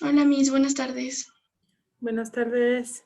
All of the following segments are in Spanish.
Hola, Miss, buenas tardes. Buenas tardes.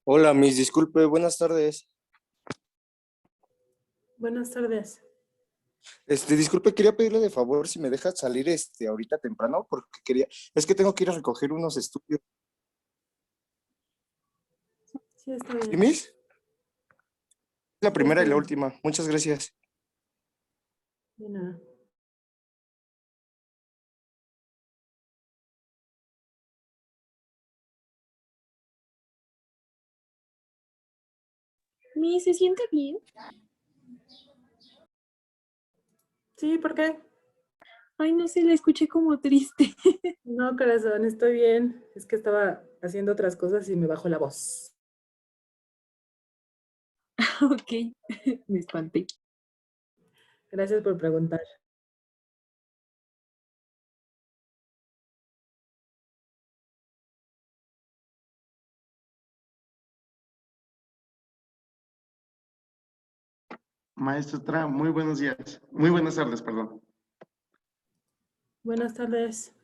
Hola, Miss, disculpe, buenas tardes. Buenas tardes. Disculpe, quería pedirle de favor si me deja salir ahorita temprano, porque es que tengo que ir a recoger unos estudios. Sí, está ¿Sí, bien. Miss? La Sí, primera está y la bien. última. Muchas gracias. De nada. Mi, ¿se siente bien? Sí, ¿por qué? Ay, no sé, la escuché como triste. No, corazón, estoy bien. Es que estaba haciendo otras cosas y me bajó la voz. Ok, me espanté. Gracias por preguntar. Maestra, muy buenos días. Muy buenas tardes, perdón. Buenas tardes.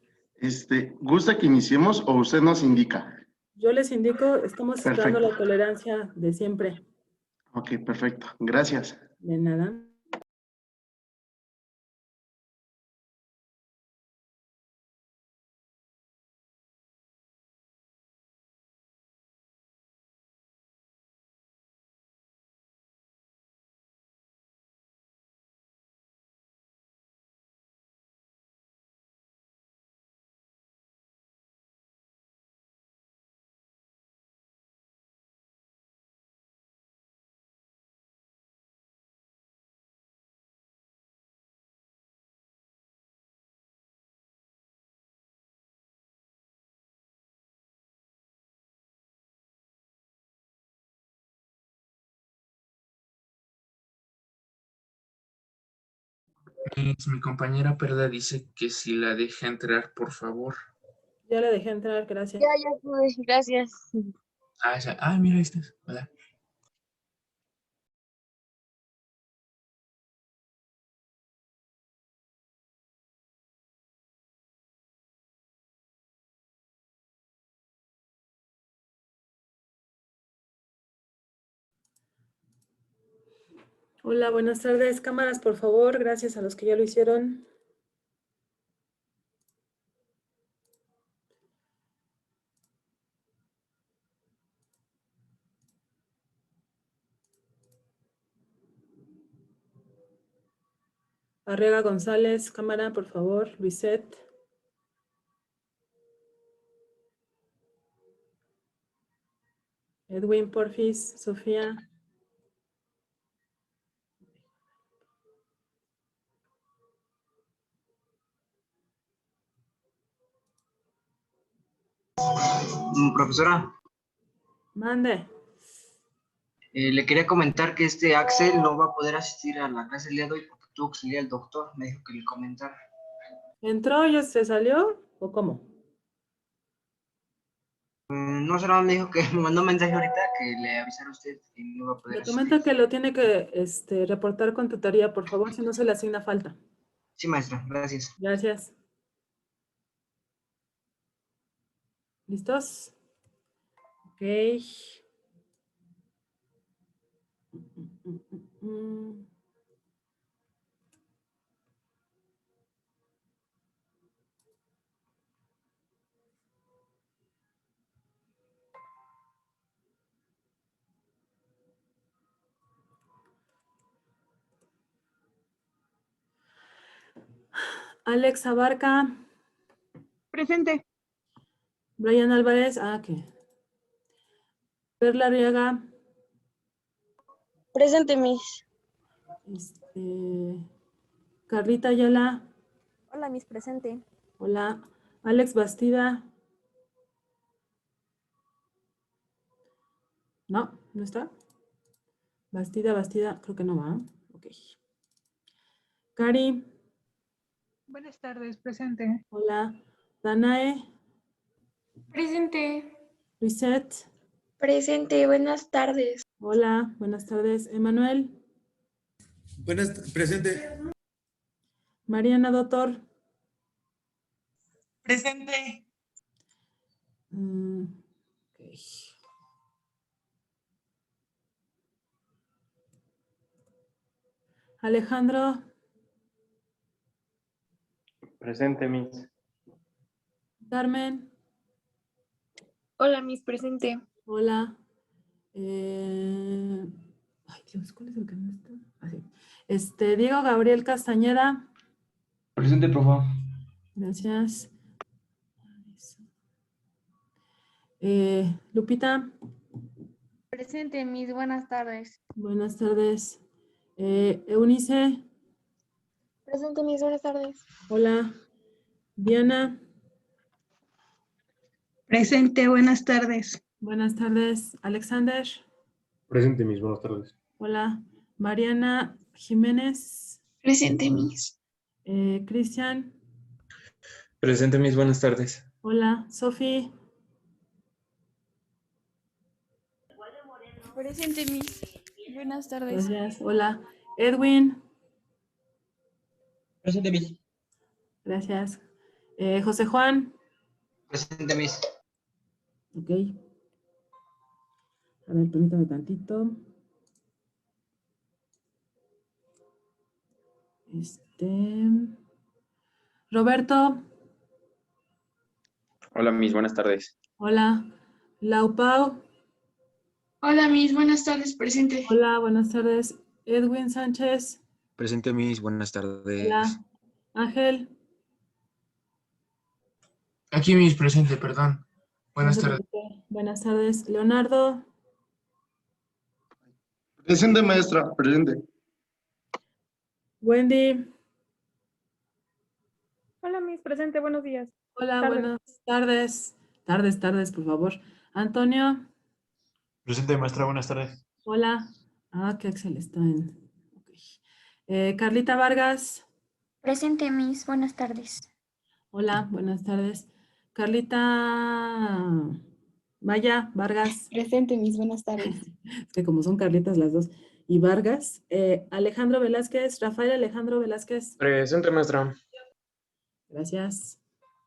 ¿Gusta que iniciemos o usted nos indica? Yo les indico, estamos esperando Perfecto. la tolerancia de siempre. Ok, perfecto. Gracias. De nada. Mi compañera Perla dice que si la deja entrar, por favor. Ya le dejé entrar, gracias. Ya pude, gracias. Mira, ahí estás. Hola. Hola, buenas tardes. Cámaras, por favor. Gracias a los que ya lo hicieron. Arriaga González, cámara, por favor. Luisette. Edwin Porfis, Sofía. Profesora, Mande. le quería comentar que Axel no va a poder asistir a la clase el día de hoy porque tuvo que salir el doctor. Me dijo que le comentara. ¿Entró y se salió o cómo? No sé, nada más me dijo que me mandó un mensaje ahorita que le avisara a usted que no va a poder Le asistir. comenta que lo tiene que reportar con tutoría, por favor, si no se le asigna falta. Sí, maestra, gracias. Gracias. ¿Listos? Ok. Alex Abarca. Presente. Brian Álvarez. ¿Qué? Perla Arriaga. Presente, Miss. Carlita Ayala. Hola, Miss, presente. Hola. Alex Bastida. No, no está. Bastida, creo que no va. Ok. Cari. Buenas tardes, presente. Hola. Danae. Presente. Lisette. Presente, buenas tardes. Hola, buenas tardes. Emanuel. Presente. Mariana Doctor. Presente. Ok. Alejandro. Presente, Miss. Carmen. Hola, Miss, presente. Hola. Ay, Dios, ¿cuál es el que no está? Así. Diego Gabriel Castañeda. Presente, profe. Gracias. Lupita. Presente, Miss. Buenas tardes. Buenas tardes. Eunice. Presente, Miss, buenas tardes. Hola. Diana. Presente, buenas tardes. Buenas tardes. Alexander. Presente, Miss. Buenas tardes. Hola. Mariana Jiménez. Presente, Miss. Cristian. Presente, Miss. Buenas tardes. Hola. Sofi. Presente, Miss. Buenas tardes. Gracias. Hola. Edwin. Presente, Miss. Gracias. José Juan. Presente, Miss. Ok. A ver, permítame tantito. Roberto. Hola, Miss. Buenas tardes. Hola. Laupau. Hola, Miss. Buenas tardes. Presente. Hola, buenas tardes. Edwin Sánchez. Presente, Miss. Buenas tardes. Hola. Ángel. Aquí, Miss, presente, perdón. Buenas No se tardes. preocupe. Buenas tardes. Leonardo. Presente, maestra, presente. Wendy. Hola, Miss, presente, buenos días. Hola, Tardes. buenas tardes. Tardes, por favor. Antonio. Presente, maestra. Buenas tardes. Hola. Que Axel está en... ok. Carlita Vargas. Presente, Miss. Buenas tardes. Hola, buenas tardes. Carlita Maya Vargas. Presente, Miss. Buenas tardes. Es que como son Carlitas las dos. Y Vargas. Alejandro Velázquez. Rafael Alejandro Velázquez. Presente, maestra. Gracias.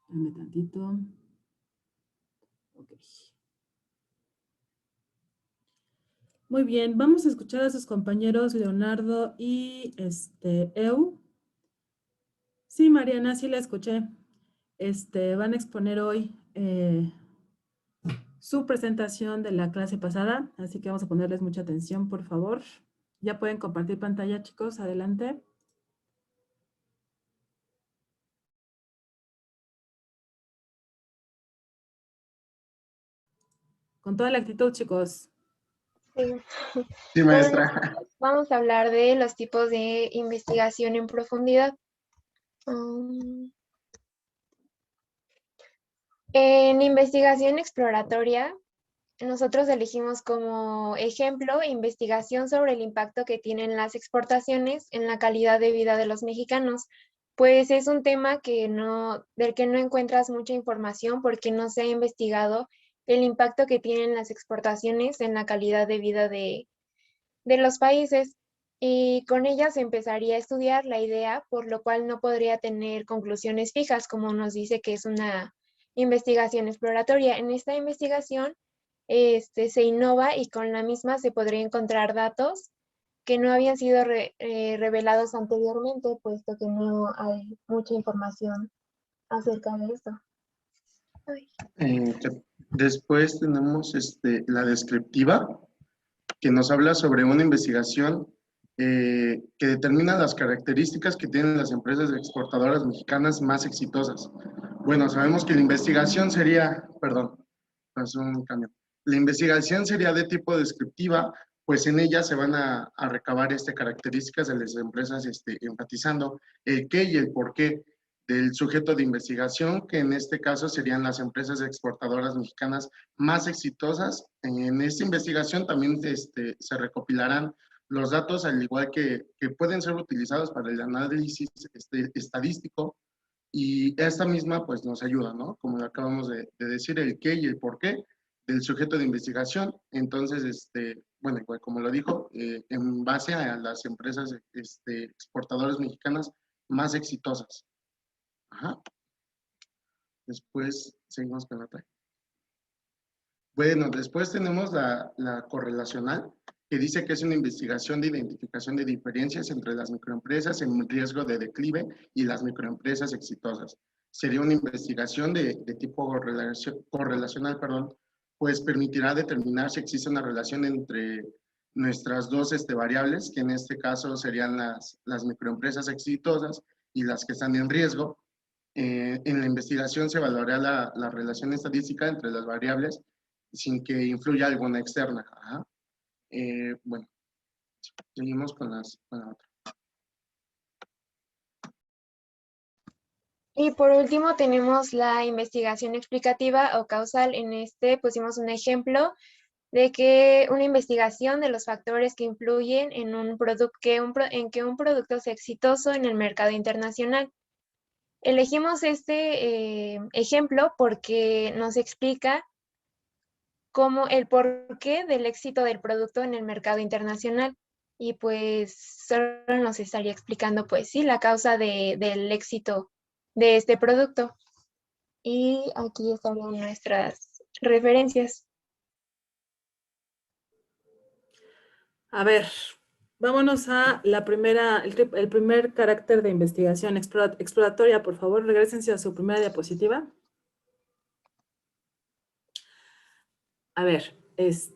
Dame tantito. Ok. Muy bien, vamos a escuchar a sus compañeros Leonardo y Eu. Sí, Mariana, sí la escuché. Van a exponer hoy su presentación de la clase pasada, así que vamos a ponerles mucha atención, por favor. Ya pueden compartir pantalla, chicos, adelante. Con toda la actitud, chicos. Sí. Sí, maestra. Vamos a hablar de los tipos de investigación en profundidad. En investigación exploratoria, nosotros elegimos como ejemplo investigación sobre el impacto que tienen las exportaciones en la calidad de vida de los mexicanos, pues es un tema del que no encuentras mucha información porque no se ha investigado el impacto que tienen las exportaciones en la calidad de vida de los países. Y con ella se empezaría a estudiar la idea, por lo cual no podría tener conclusiones fijas, como nos dice que es una investigación exploratoria. En esta investigación se innova y con la misma se podría encontrar datos que no habían sido revelados anteriormente, puesto que no hay mucha información acerca de esto. Después tenemos la descriptiva, que nos habla sobre una investigación que determina las características que tienen las empresas exportadoras mexicanas más exitosas. Bueno, sabemos que la investigación sería, perdón, pasó un cambio. La investigación sería de tipo descriptiva, pues en ella se van a recabar características de las empresas, enfatizando el qué y el por qué del sujeto de investigación, que en este caso serían las empresas exportadoras mexicanas más exitosas. En esta investigación también se recopilarán los datos, al igual que pueden ser utilizados para el análisis estadístico, y esta misma pues nos ayuda, ¿no? Como acabamos de decir, el qué y el por qué del sujeto de investigación. Entonces, bueno, igual como lo dijo, en base a las empresas exportadoras mexicanas más exitosas. Ajá. Después seguimos con otra. Bueno, después tenemos la correlacional, que dice que es una investigación de identificación de diferencias entre las microempresas en riesgo de declive y las microempresas exitosas. Sería una investigación de tipo correlacional, perdón, pues permitirá determinar si existe una relación entre nuestras dos variables, que en este caso serían las microempresas exitosas y las que están en riesgo. En la investigación se evaluará la relación estadística entre las variables sin que influya alguna externa. Ajá. Bueno, seguimos con la otra. Y por último tenemos la investigación explicativa o causal. En pusimos un ejemplo de que una investigación de los factores que influyen en en que un producto sea exitoso en el mercado internacional. Elegimos este ejemplo porque nos explica cómo el porqué del éxito del producto en el mercado internacional. Y pues solo nos estaría explicando, pues sí, la causa del éxito de este producto. Y aquí estarían nuestras referencias. A ver, vámonos a la primera, el primer carácter de investigación exploratoria. Por favor, regrésense a su primera diapositiva. A ver, es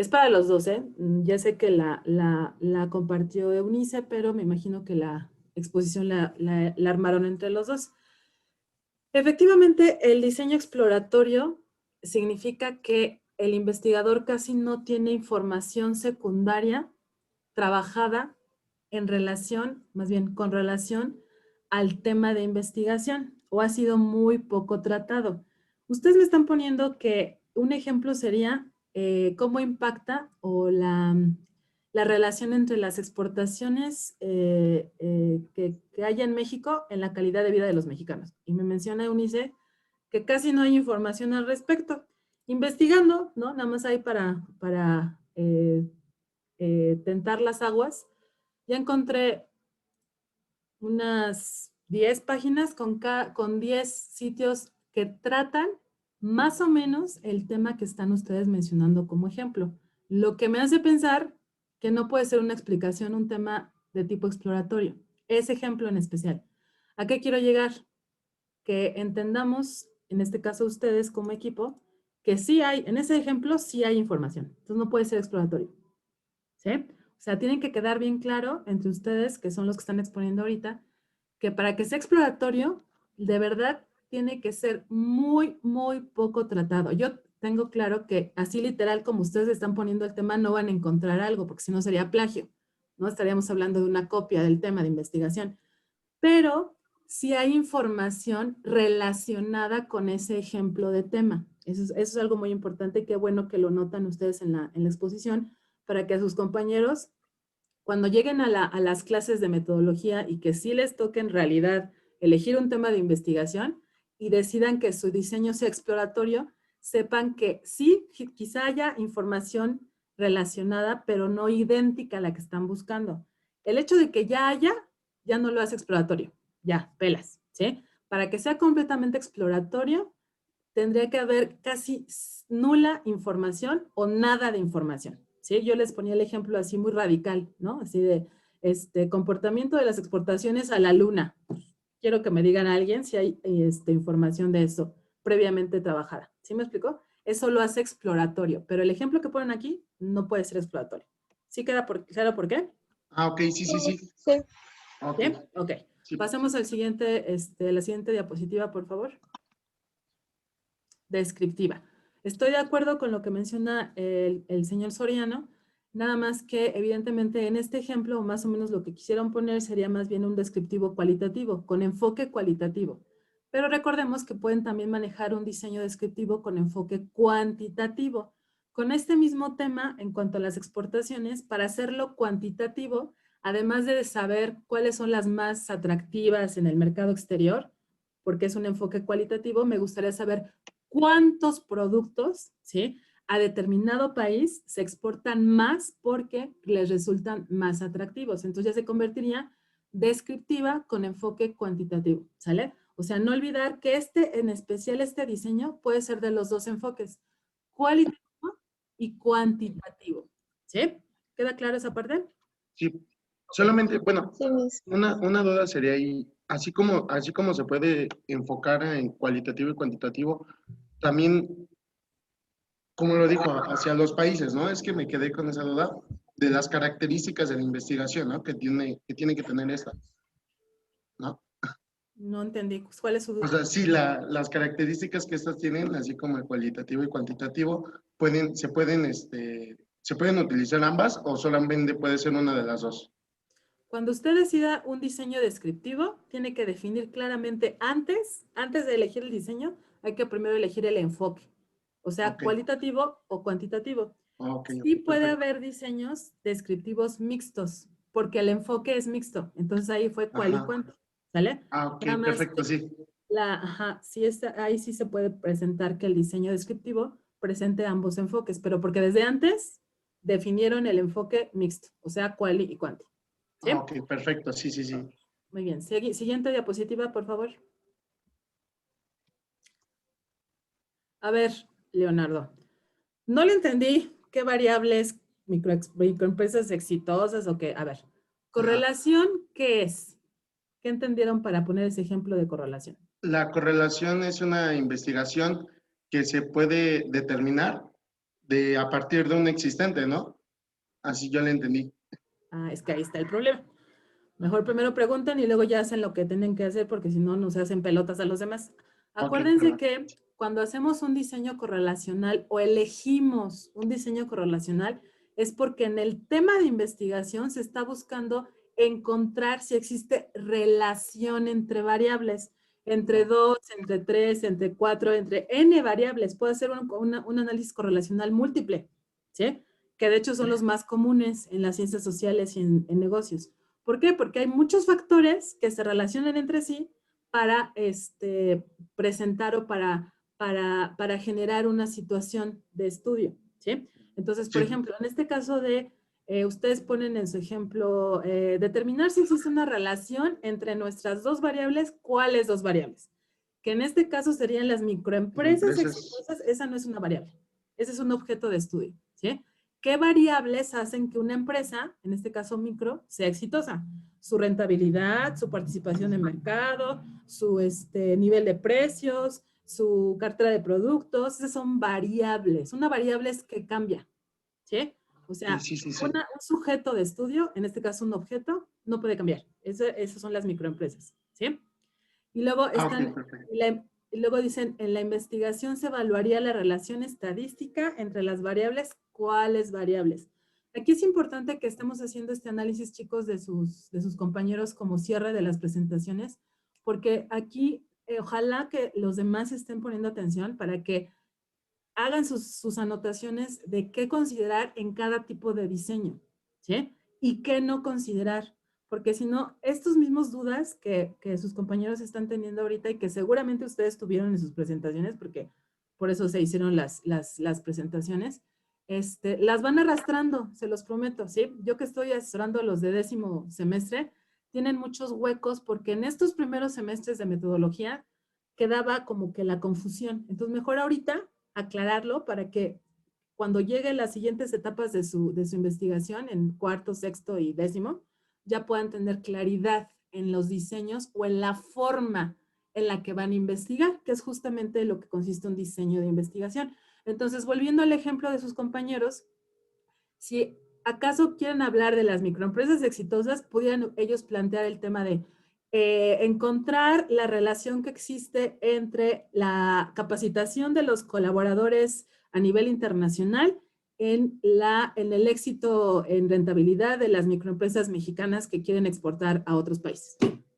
para los dos, ¿eh? Ya sé que la compartió Eunice, pero me imagino que la exposición la armaron entre los dos. Efectivamente, el diseño exploratorio significa que el investigador casi no tiene información secundaria trabajada en relación, más bien con relación al tema de investigación, o ha sido muy poco tratado. Ustedes me están poniendo que un ejemplo sería cómo impacta o la relación entre las exportaciones que hay en México en la calidad de vida de los mexicanos. Y me menciona Eunice que casi no hay información al respecto. Investigando, ¿no? Nada más hay para tentar las aguas. Ya encontré unas 10 páginas con 10 sitios que tratan más o menos el tema que están ustedes mencionando como ejemplo. Lo que me hace pensar que no puede ser una explicación, un tema de tipo exploratorio. Ese ejemplo en especial. ¿A qué quiero llegar? Que entendamos, en este caso ustedes como equipo, que sí hay, en ese ejemplo sí hay información. Entonces no puede ser exploratorio. ¿Sí? O sea, tienen que quedar bien claro entre ustedes, que son los que están exponiendo ahorita, que para que sea exploratorio, de verdad tiene que ser muy, muy poco tratado. Yo tengo claro que así literal como ustedes están poniendo el tema, no van a encontrar algo, porque si no sería plagio, ¿no? Estaríamos hablando de una copia del tema de investigación. Pero sí hay información relacionada con ese ejemplo de tema. Eso es algo muy importante y qué bueno que lo notan ustedes en la exposición, para que a sus compañeros, cuando lleguen a las clases de metodología y que sí les toque en realidad elegir un tema de investigación y decidan que su diseño sea exploratorio, sepan que sí, quizá haya información relacionada, pero no idéntica a la que están buscando. El hecho de que ya haya, ya no lo hace exploratorio. Ya, pelas, ¿sí? Para que sea completamente exploratorio, tendría que haber casi nula información o nada de información. ¿Sí? Yo les ponía el ejemplo así muy radical, ¿no? Así de comportamiento de las exportaciones a la luna. Quiero que me digan a alguien si hay información de eso previamente trabajada. ¿Sí me explicó? Eso lo hace exploratorio, pero el ejemplo que ponen aquí no puede ser exploratorio. ¿Sí queda claro por qué? Ah, ok, sí. Sí. Ok. ¿Bien? Ok. Sí. Pasemos al siguiente, la siguiente diapositiva, por favor. Descriptiva. Estoy de acuerdo con lo que menciona el señor Soriano. Nada más que evidentemente en este ejemplo, más o menos lo que quisieron poner sería más bien un descriptivo cualitativo, con enfoque cualitativo. Pero recordemos que pueden también manejar un diseño descriptivo con enfoque cuantitativo. Con este mismo tema, en cuanto a las exportaciones, para hacerlo cuantitativo, además de saber cuáles son las más atractivas en el mercado exterior, porque es un enfoque cualitativo, me gustaría saber cuántos productos, ¿sí?, a determinado país se exportan más porque les resultan más atractivos. Entonces ya se convertiría descriptiva con enfoque cuantitativo, ¿sale? O sea, no olvidar que en especial este diseño puede ser de los dos enfoques, cualitativo y cuantitativo, ¿sí? ¿Queda claro esa parte? Sí, solamente, bueno, una duda sería ahí, así como se puede enfocar en cualitativo y cuantitativo, también, como lo dijo, hacia los países, ¿no? Es que me quedé con esa duda de las características de la investigación, ¿no? Que tiene que tener esta, ¿no? No entendí. ¿Cuál es su duda? O sea, sí, las características que estas tienen, así como el cualitativo y cuantitativo, se pueden utilizar ambas o solamente puede ser una de las dos. Cuando usted decida un diseño descriptivo, tiene que definir claramente antes de elegir el diseño, hay que primero elegir el enfoque. O sea, cualitativo o cuantitativo. Sí puede haber diseños descriptivos mixtos, porque el enfoque es mixto. Entonces ahí fue cual y cuánto. ¿Sale? Ok, perfecto, sí. Ahí sí se puede presentar que el diseño descriptivo presente ambos enfoques, pero porque desde antes definieron el enfoque mixto, o sea, cual y cuánto. ¿Sí? Ok, perfecto, sí. Muy bien. Siguiente diapositiva, por favor. A ver, Leonardo. No le entendí qué variables microempresas exitosas o qué. A ver, correlación, ¿qué es? ¿Qué entendieron para poner ese ejemplo de correlación? La correlación es una investigación que se puede determinar a partir de un existente, ¿no? Así yo le entendí. Ah, es que ahí está el problema. Mejor primero preguntan y luego ya hacen lo que tienen que hacer porque si no nos hacen pelotas a los demás. Acuérdense que cuando hacemos un diseño correlacional o elegimos un diseño correlacional es porque en el tema de investigación se está buscando encontrar si existe relación entre variables, entre 2, entre 3, entre 4, entre n variables. Puede ser un análisis correlacional múltiple, ¿sí? Que de hecho son los más comunes en las ciencias sociales y en negocios. ¿Por qué? Porque hay muchos factores que se relacionan entre sí para presentar o para generar una situación de estudio, ¿sí? Entonces, por ejemplo, en este caso ustedes ponen en su ejemplo, determinar si existe una relación entre nuestras dos variables, ¿cuáles dos variables? Que en este caso serían las microempresas exitosas, esa no es una variable, ese es un objeto de estudio, ¿sí? ¿Qué variables hacen que una empresa, en este caso micro, sea exitosa? Su rentabilidad, su participación en mercado, su nivel de precios, su cartera de productos, esas son variables. Una variable es que cambia, ¿sí? O sea, un sujeto de estudio, en este caso un objeto, no puede cambiar. Esas son las microempresas, ¿sí? Y luego luego dicen, en la investigación se evaluaría la relación estadística entre las variables. ¿Cuáles variables? Aquí es importante que estemos haciendo este análisis, chicos, de sus compañeros como cierre de las presentaciones, porque aquí ojalá que los demás estén poniendo atención para que hagan sus anotaciones de qué considerar en cada tipo de diseño, ¿sí? Y qué no considerar. Porque si no, estos mismos dudas que sus compañeros están teniendo ahorita y que seguramente ustedes tuvieron en sus presentaciones, porque por eso se hicieron las presentaciones, las van arrastrando, se los prometo, ¿sí? Yo que estoy asesorando a los de 10º semestre, tienen muchos huecos porque en estos primeros semestres de metodología quedaba como que la confusión. Entonces, mejor ahorita aclararlo para que cuando lleguen las siguientes etapas de su investigación, en 4º, 6º y 10º, ya puedan tener claridad en los diseños o en la forma en la que van a investigar, que es justamente lo que consiste un diseño de investigación. Entonces, volviendo al ejemplo de sus compañeros, si acaso quieren hablar de las microempresas exitosas, pudieran ellos plantear el tema de encontrar la relación que existe entre la capacitación de los colaboradores a nivel internacional en el éxito en rentabilidad de las microempresas mexicanas que quieren exportar a otros países.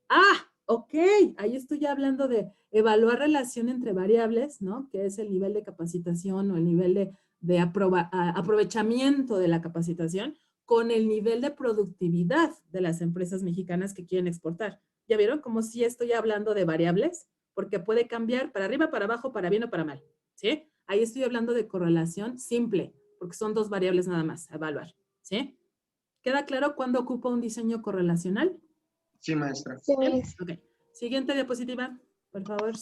Ah, ok, ahí estoy hablando de evaluar relación entre variables, ¿no? Que es el nivel de capacitación o el nivel de aprovechamiento de la capacitación con el nivel de productividad de las empresas mexicanas que quieren exportar. ¿Ya vieron? Como si estoy hablando de variables, porque puede cambiar para arriba, para abajo, para bien o para mal, ¿sí? Ahí estoy hablando de correlación simple, porque son dos variables nada más a evaluar, ¿sí? ¿Queda claro cuándo ocupa un diseño correlacional? Sí, maestra. Sí, Ok. Siguiente diapositiva, por favor.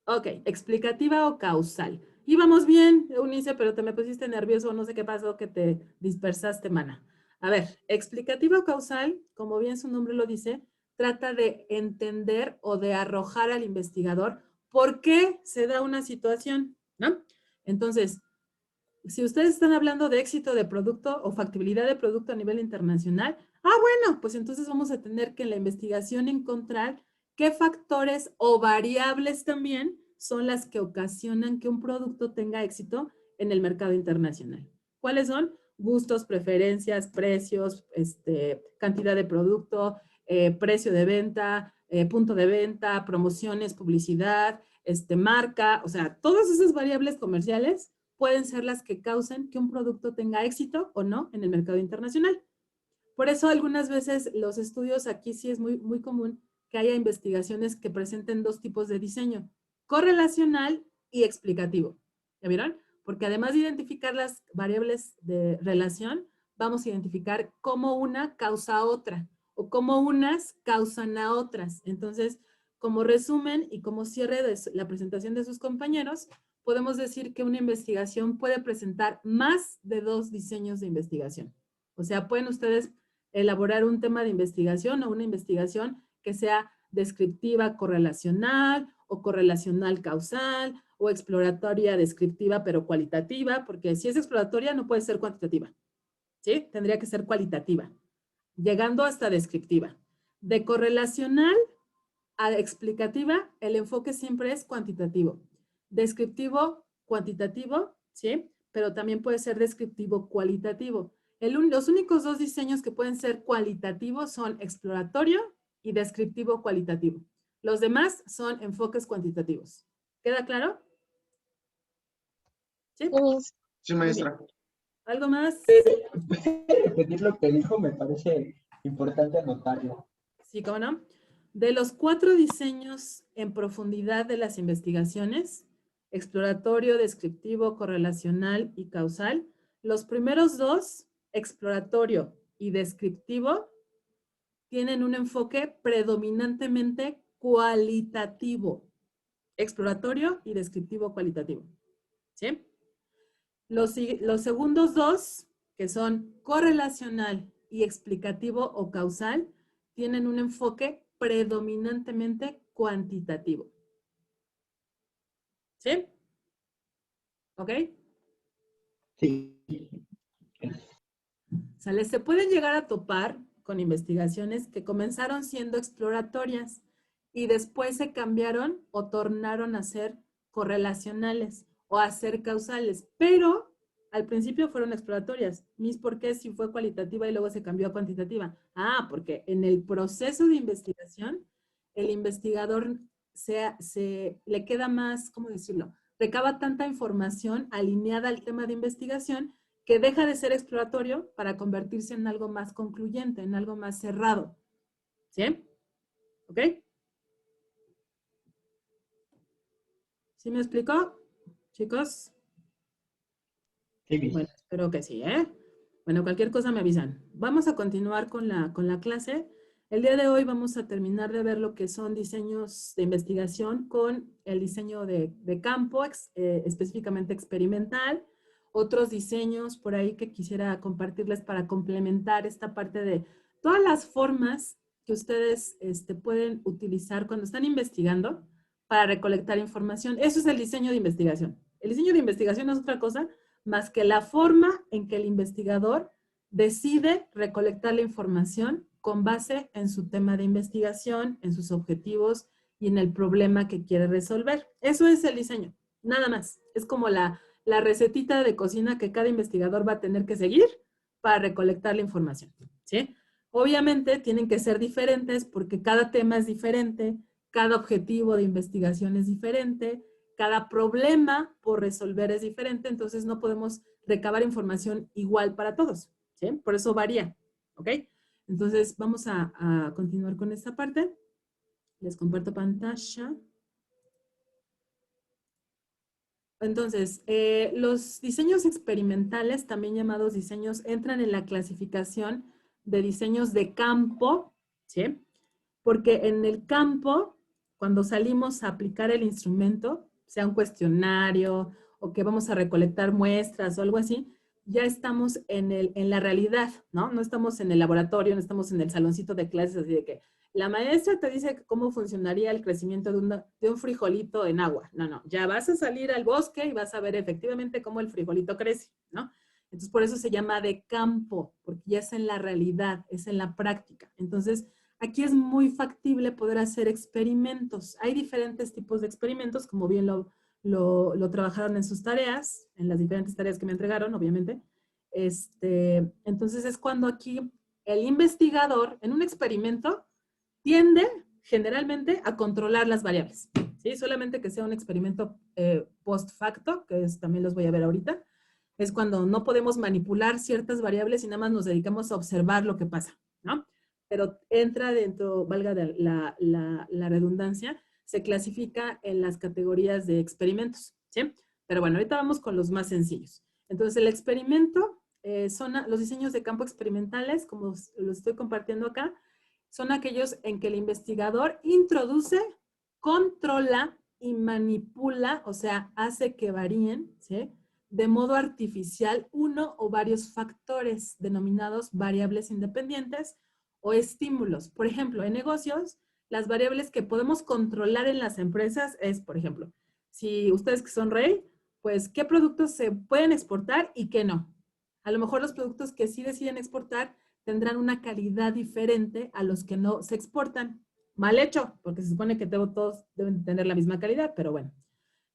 Ok, explicativa o causal. Íbamos bien, Eunice, pero te me pusiste nervioso, no sé qué pasó, que te dispersaste, mana. A ver, explicativa o causal, como bien su nombre lo dice, trata de entender o de arrojar al investigador por qué se da una situación, ¿no? Entonces, si ustedes están hablando de éxito de producto o factibilidad de producto a nivel internacional, bueno, pues entonces vamos a tener que en la investigación encontrar qué factores o variables también son las que ocasionan que un producto tenga éxito en el mercado internacional. ¿Cuáles son? Gustos, preferencias, precios, cantidad de producto, precio de venta, punto de venta, promociones, publicidad, marca, o sea, todas esas variables comerciales pueden ser las que causen que un producto tenga éxito o no en el mercado internacional. Por eso algunas veces los estudios aquí sí es muy, muy común que haya investigaciones que presenten dos tipos de diseño, correlacional y explicativo. ¿Ya vieron? Porque además de identificar las variables de relación, vamos a identificar cómo una causa a otra o cómo unas causan a otras. Entonces, como resumen y como cierre de la presentación de sus compañeros, podemos decir que una investigación puede presentar más de dos diseños de investigación. O sea, pueden ustedes elaborar un tema de investigación o una investigación que sea descriptiva correlacional o correlacional causal o exploratoria descriptiva pero cualitativa, porque si es exploratoria no puede ser cuantitativa, ¿sí? Tendría que ser cualitativa, llegando hasta descriptiva. De correlacional a explicativa, el enfoque siempre es cuantitativo. Descriptivo, cuantitativo, ¿sí? Pero también puede ser descriptivo cualitativo. Los únicos dos diseños que pueden ser cualitativos son exploratorio y descriptivo cualitativo. Los demás son enfoques cuantitativos. ¿Queda claro? ¿Sí? Sí, maestra. ¿Algo más? ¿Puede repetir lo que dijo? Me parece importante anotarlo. Sí, ¿cómo no? De los 4 diseños en profundidad de las investigaciones, exploratorio, descriptivo, correlacional y causal, los primeros 2, exploratorio y descriptivo, tienen un enfoque predominantemente cualitativo. Exploratorio y descriptivo cualitativo. ¿Sí? Los segundos 2, que son correlacional y explicativo o causal, tienen un enfoque predominantemente cuantitativo. ¿Sí? ¿Ok? Sí. ¿Sale? Se pueden llegar a topar con investigaciones que comenzaron siendo exploratorias y después se cambiaron o tornaron a ser correlacionales o a ser causales, pero al principio fueron exploratorias. ¿Por qué si fue cualitativa y luego se cambió a cuantitativa? Porque en el proceso de investigación, el investigador le queda más, ¿cómo decirlo? Recaba tanta información alineada al tema de investigación que deja de ser exploratorio para convertirse en algo más concluyente, en algo más cerrado. ¿Sí? ¿Ok? ¿Sí me explicó, chicos? Sí. Bueno, espero que sí, ¿eh? Bueno, cualquier cosa me avisan. Vamos a continuar con la clase. El día de hoy vamos a terminar de ver lo que son diseños de investigación con el diseño de campo, específicamente experimental. Otros diseños por ahí que quisiera compartirles para complementar esta parte de todas las formas que ustedes pueden utilizar cuando están investigando para recolectar información. Eso es el diseño de investigación. El diseño de investigación no es otra cosa más que la forma en que el investigador decide recolectar la información con base en su tema de investigación, en sus objetivos y en el problema que quiere resolver. Eso es el diseño, nada más. Es como la la recetita de cocina que cada investigador va a tener que seguir para recolectar la información, ¿sí? Obviamente tienen que ser diferentes porque cada tema es diferente, cada objetivo de investigación es diferente, cada problema por resolver es diferente, entonces no podemos recabar información igual para todos, ¿sí? Por eso varía, ¿ok? Entonces vamos a continuar con esta parte. Les comparto pantalla. Entonces, los diseños experimentales, también llamados diseños, entran en la clasificación de diseños de campo, ¿sí? Porque en el campo, cuando salimos a aplicar el instrumento, sea un cuestionario o que vamos a recolectar muestras o algo así, ya estamos en la realidad, ¿no? No estamos en el laboratorio, no estamos en el saloncito de clases, así de que la maestra te dice cómo funcionaría el crecimiento de un frijolito en agua. No, no, ya vas a salir al bosque y vas a ver efectivamente cómo el frijolito crece, ¿no? Entonces, por eso se llama de campo, porque ya es en la realidad, es en la práctica. Entonces, aquí es muy factible poder hacer experimentos. Hay diferentes tipos de experimentos, como bien lo trabajaron en sus tareas, en las diferentes tareas que me entregaron, obviamente. Entonces, es cuando aquí el investigador, en un experimento, tiende generalmente a controlar las variables, ¿sí? Solamente que sea un experimento post facto, que también los voy a ver ahorita, es cuando no podemos manipular ciertas variables y nada más nos dedicamos a observar lo que pasa, ¿no? Pero entra dentro, valga la redundancia, se clasifica en las categorías de experimentos, ¿sí? Pero bueno, ahorita vamos con los más sencillos. Entonces, el experimento son los diseños de campo experimentales, como los estoy compartiendo acá, son aquellos en que el investigador introduce, controla y manipula, o sea, hace que varíen, ¿sí? De modo artificial uno o varios factores denominados variables independientes o estímulos. Por ejemplo, en negocios, las variables que podemos controlar en las empresas es, por ejemplo, si ustedes que son rey, pues qué productos se pueden exportar y qué no. A lo mejor los productos que sí deciden exportar tendrán una calidad diferente a los que no se exportan. Mal hecho, porque se supone que todos deben tener la misma calidad, pero bueno.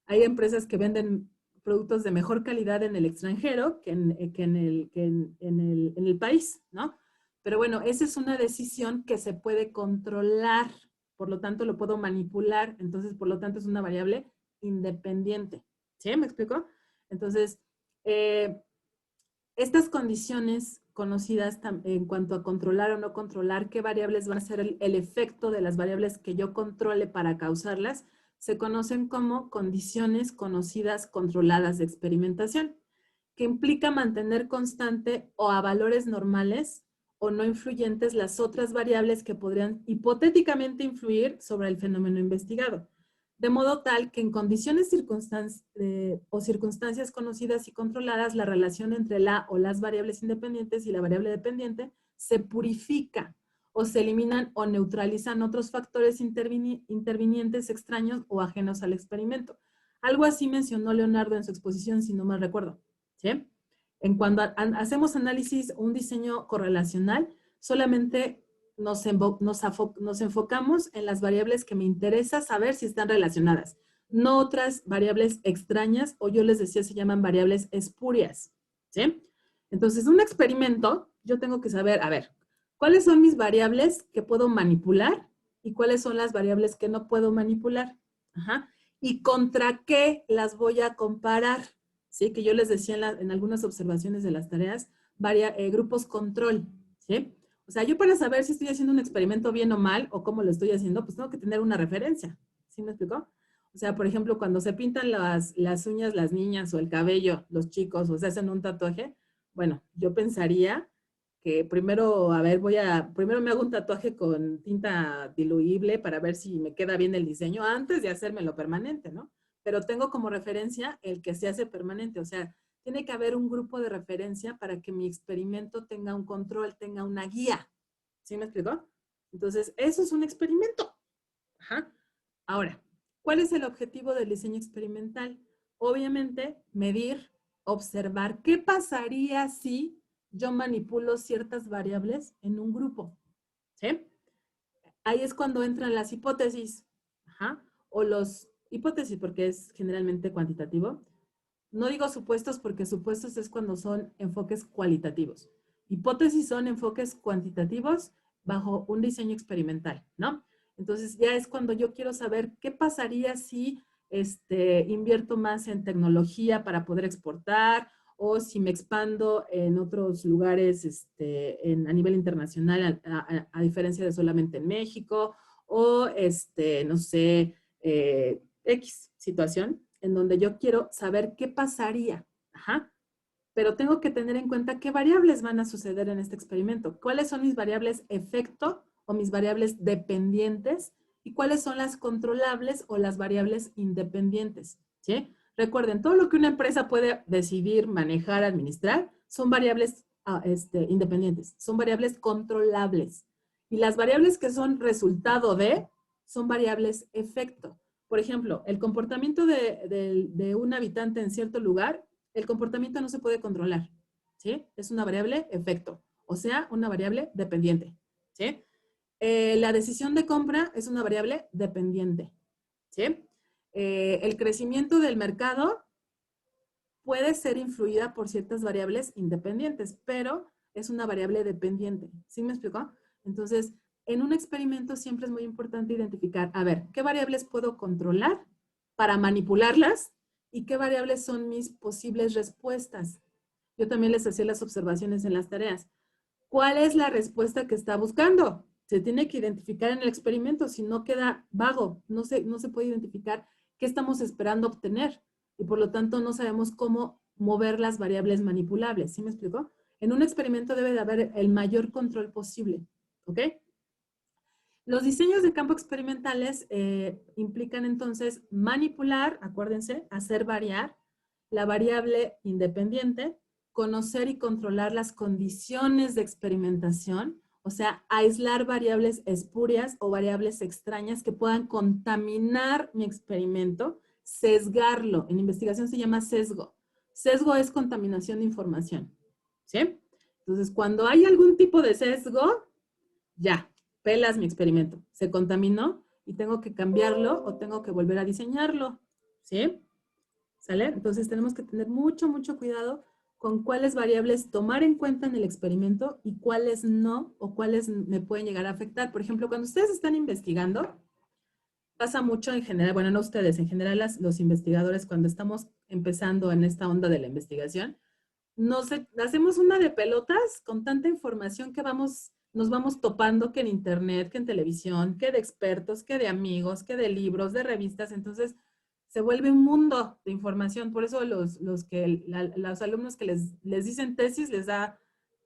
Hay empresas que venden productos de mejor calidad en el extranjero que en el país, ¿no? Pero bueno, esa es una decisión que se puede controlar, por lo tanto lo puedo manipular, entonces por lo tanto es una variable independiente. ¿Sí? ¿Me explico? Entonces, estas condiciones conocidas en cuanto a controlar o no controlar, qué variables van a ser el efecto de las variables que yo controle para causarlas, se conocen como condiciones conocidas controladas de experimentación, que implica mantener constante o a valores normales o no influyentes las otras variables que podrían hipotéticamente influir sobre el fenómeno investigado. De modo tal que en condiciones o circunstancias conocidas y controladas, la relación entre la o las variables independientes y la variable dependiente se purifica o se eliminan o neutralizan otros factores intervinientes extraños o ajenos al experimento. Algo así mencionó Leonardo en su exposición, si no mal recuerdo, ¿sí? En cuando hacemos análisis o un diseño correlacional, solamente nos enfocamos en las variables que me interesa saber si están relacionadas, no otras variables extrañas, o yo les decía, se llaman variables espurias, ¿sí? Entonces, un experimento, yo tengo que saber, a ver, ¿cuáles son mis variables que puedo manipular y cuáles son las variables que no puedo manipular? Ajá. ¿Y contra qué las voy a comparar? ¿Sí? Que yo les decía en algunas observaciones de las tareas, grupos control, ¿sí? O sea, yo para saber si estoy haciendo un experimento bien o mal, o cómo lo estoy haciendo, pues tengo que tener una referencia. ¿Sí me explicó? O sea, por ejemplo, cuando se pintan las uñas las niñas o el cabello los chicos o se hacen un tatuaje, bueno, yo pensaría que primero, a ver, primero me hago un tatuaje con tinta diluible para ver si me queda bien el diseño antes de hacérmelo permanente, ¿no? Pero tengo como referencia el que se hace permanente, o sea, tiene que haber un grupo de referencia para que mi experimento tenga un control, tenga una guía. ¿Sí me explicó? Entonces, eso es un experimento. Ajá. Ahora, ¿cuál es el objetivo del diseño experimental? Obviamente, medir, observar qué pasaría si yo manipulo ciertas variables en un grupo. ¿Sí? Ahí es cuando entran las hipótesis. Ajá. O los hipótesis, porque es generalmente cuantitativo. No digo supuestos porque supuestos es cuando son enfoques cualitativos. Hipótesis son enfoques cuantitativos bajo un diseño experimental, ¿no? Entonces ya es cuando yo quiero saber qué pasaría si invierto más en tecnología para poder exportar, o si me expando en otros lugares a nivel internacional, a diferencia de solamente en México, o no sé, X situación, en donde yo quiero saber qué pasaría. Ajá. Pero tengo que tener en cuenta qué variables van a suceder en este experimento. ¿Cuáles son mis variables efecto o mis variables dependientes? ¿Y cuáles son las controlables o las variables independientes? ¿Sí? Recuerden, todo lo que una empresa puede decidir, manejar, administrar, son variables independientes, son variables controlables. Y las variables que son resultado de, son variables efecto. Por ejemplo, el comportamiento de un habitante en cierto lugar, el comportamiento no se puede controlar, ¿sí? Es una variable efecto, o sea, una variable dependiente, ¿sí? La decisión de compra es una variable dependiente, ¿sí? El crecimiento del mercado puede ser influida por ciertas variables independientes, pero es una variable dependiente. ¿Sí me explicó? Entonces, en un experimento siempre es muy importante identificar, a ver, ¿qué variables puedo controlar para manipularlas? ¿Y qué variables son mis posibles respuestas? Yo también les hacía las observaciones en las tareas. ¿Cuál es la respuesta que está buscando? Se tiene que identificar en el experimento, si no queda vago, no se puede identificar qué estamos esperando obtener y por lo tanto no sabemos cómo mover las variables manipulables. ¿Sí me explicó? En un experimento debe de haber el mayor control posible, ¿ok? Los diseños de campo experimentales implican entonces manipular, acuérdense, hacer variar la variable independiente, conocer y controlar las condiciones de experimentación, o sea, aislar variables espurias o variables extrañas que puedan contaminar mi experimento, sesgarlo. En investigación se llama sesgo. Sesgo es contaminación de información, ¿sí? Entonces, cuando hay algún tipo de sesgo, ya, pelas mi experimento. Se contaminó y tengo que cambiarlo o tengo que volver a diseñarlo, ¿sí? ¿Sale? Entonces tenemos que tener mucho, mucho cuidado con cuáles variables tomar en cuenta en el experimento y cuáles no, o cuáles me pueden llegar a afectar. Por ejemplo, cuando ustedes están investigando, pasa mucho en general, bueno, no ustedes, en general los investigadores, cuando estamos empezando en esta onda de la investigación, hacemos una de pelotas con tanta información que nos vamos topando que en internet, que en televisión, que de expertos, que de amigos, que de libros, de revistas. Entonces, se vuelve un mundo de información. Por eso los alumnos que les dicen tesis les da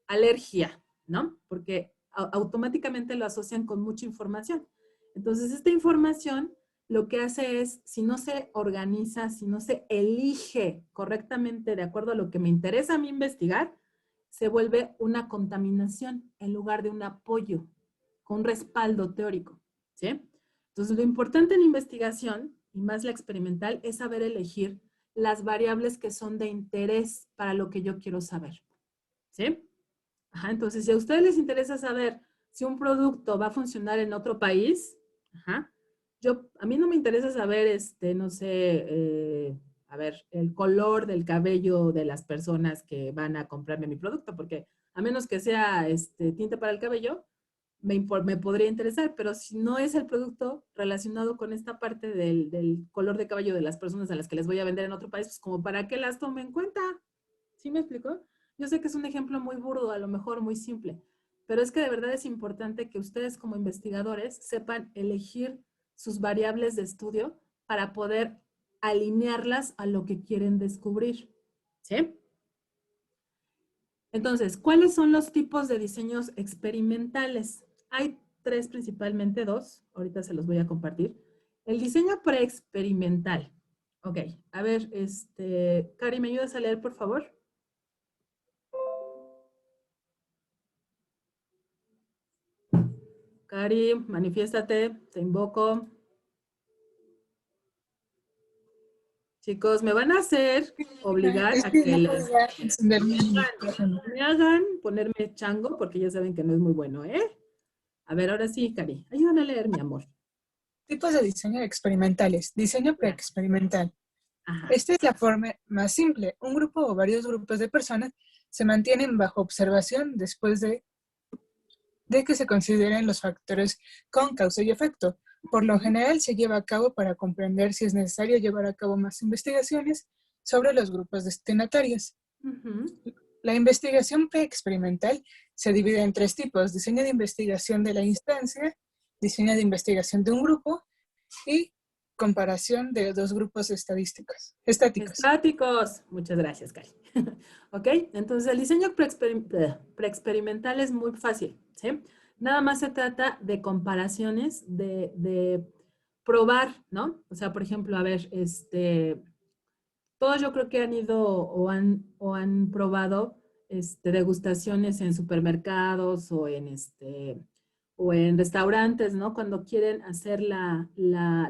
alergia, ¿no? Porque automáticamente lo asocian con mucha información. Entonces, esta información lo que hace es, si no se organiza, si no se elige correctamente de acuerdo a lo que me interesa a mí investigar, se vuelve una contaminación en lugar de un apoyo, con un respaldo teórico, ¿sí? Entonces, lo importante en investigación, y más la experimental, es saber elegir las variables que son de interés para lo que yo quiero saber, ¿sí? Ajá, entonces, si a ustedes les interesa saber si un producto va a funcionar en otro país, ajá, a mí no me interesa saber, no sé, a ver, el color del cabello de las personas que van a comprarme mi producto, porque a menos que sea tinte para el cabello, me podría interesar, pero si no es el producto relacionado con esta parte del color de cabello de las personas a las que les voy a vender en otro país, pues como para qué las tome en cuenta. ¿Sí me explico? Yo sé que es un ejemplo muy burdo, a lo mejor muy simple, pero es que de verdad es importante que ustedes como investigadores sepan elegir sus variables de estudio para poder alinearlas a lo que quieren descubrir, ¿sí? Entonces, ¿cuáles son los tipos de diseños experimentales? Hay principalmente dos, ahorita se los voy a compartir. El diseño preexperimental. Ok, a ver, Cari, ¿me ayudas a leer, por favor? Cari, manifiéstate, te invoco. Chicos, me van a obligar a que me hagan ponerme chango, porque ya saben que no es muy bueno, ¿eh? A ver, ahora sí, Cari, ayúdame a leer, mi amor. Tipos de diseño experimentales. Diseño preexperimental. Esta es la forma más simple. Un grupo o varios grupos de personas se mantienen bajo observación después de que se consideren los factores con causa y efecto. Por lo general se lleva a cabo para comprender si es necesario llevar a cabo más investigaciones sobre los grupos destinatarios. La investigación preexperimental se divide en 3 tipos: diseño de investigación de la instancia, diseño de investigación de un grupo y comparación de 2 grupos estáticos. Estáticos. Muchas gracias, Cari. Ok, entonces el diseño preexperimental es muy fácil, ¿sí? Nada más se trata de comparaciones, de probar, ¿no? O sea, por ejemplo, a ver, todos yo creo que han ido o han probado degustaciones en supermercados o en restaurantes, ¿no? Cuando quieren hacer la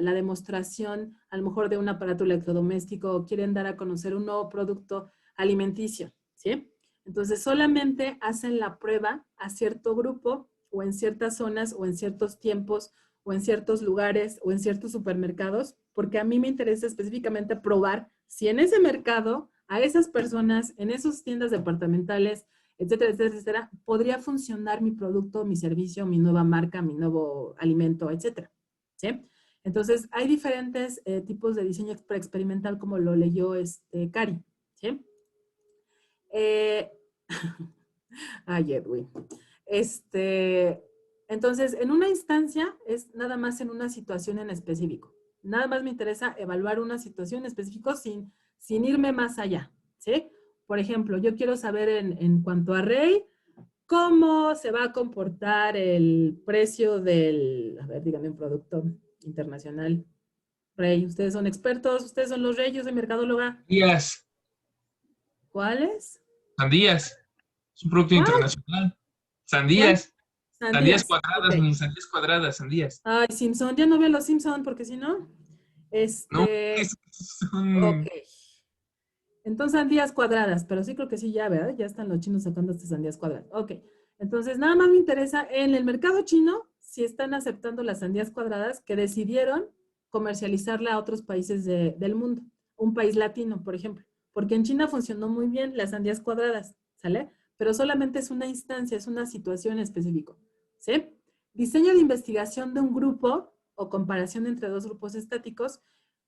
demostración, a lo mejor de un aparato electrodoméstico, o quieren dar a conocer un nuevo producto alimenticio, ¿sí? Entonces, solamente hacen la prueba a cierto grupo, o en ciertas zonas, o en ciertos tiempos, o en ciertos lugares, o en ciertos supermercados, porque a mí me interesa específicamente probar si en ese mercado, a esas personas, en esas tiendas departamentales, etcétera, etcétera, etcétera, podría funcionar mi producto, mi servicio, mi nueva marca, mi nuevo alimento, etcétera, ¿sí? Entonces, hay diferentes tipos de diseño experimental, como lo leyó Cari, ¿sí? Ay, Edwin. Entonces, en una instancia es nada más en una situación en específico. Nada más me interesa evaluar una situación específica sin irme más allá, ¿sí? Por ejemplo, yo quiero saber en cuanto a Rey, cómo se va a comportar el precio del, a ver, díganme un producto internacional. Rey, ustedes son expertos, ustedes son los reyes, yo soy mercadóloga. Sandías. ¿Cuáles? Sandías. Es un producto internacional. Sandías. Sandías cuadradas, okay. Sandías cuadradas, sandías. Ay, Simpson, ya no veo los Simpson, porque si no, No, Ok. Entonces, sandías cuadradas, pero sí creo que sí ya, ¿verdad? Ya están los chinos sacando estas sandías cuadradas. Ok. Entonces, nada más me interesa en el mercado chino si están aceptando las sandías cuadradas que decidieron comercializarla a otros países del mundo. Un país latino, por ejemplo. Porque en China funcionó muy bien las sandías cuadradas, ¿sale? Pero solamente es una instancia, es una situación específica, ¿sí? Diseño de investigación de un grupo o comparación entre 2 grupos estáticos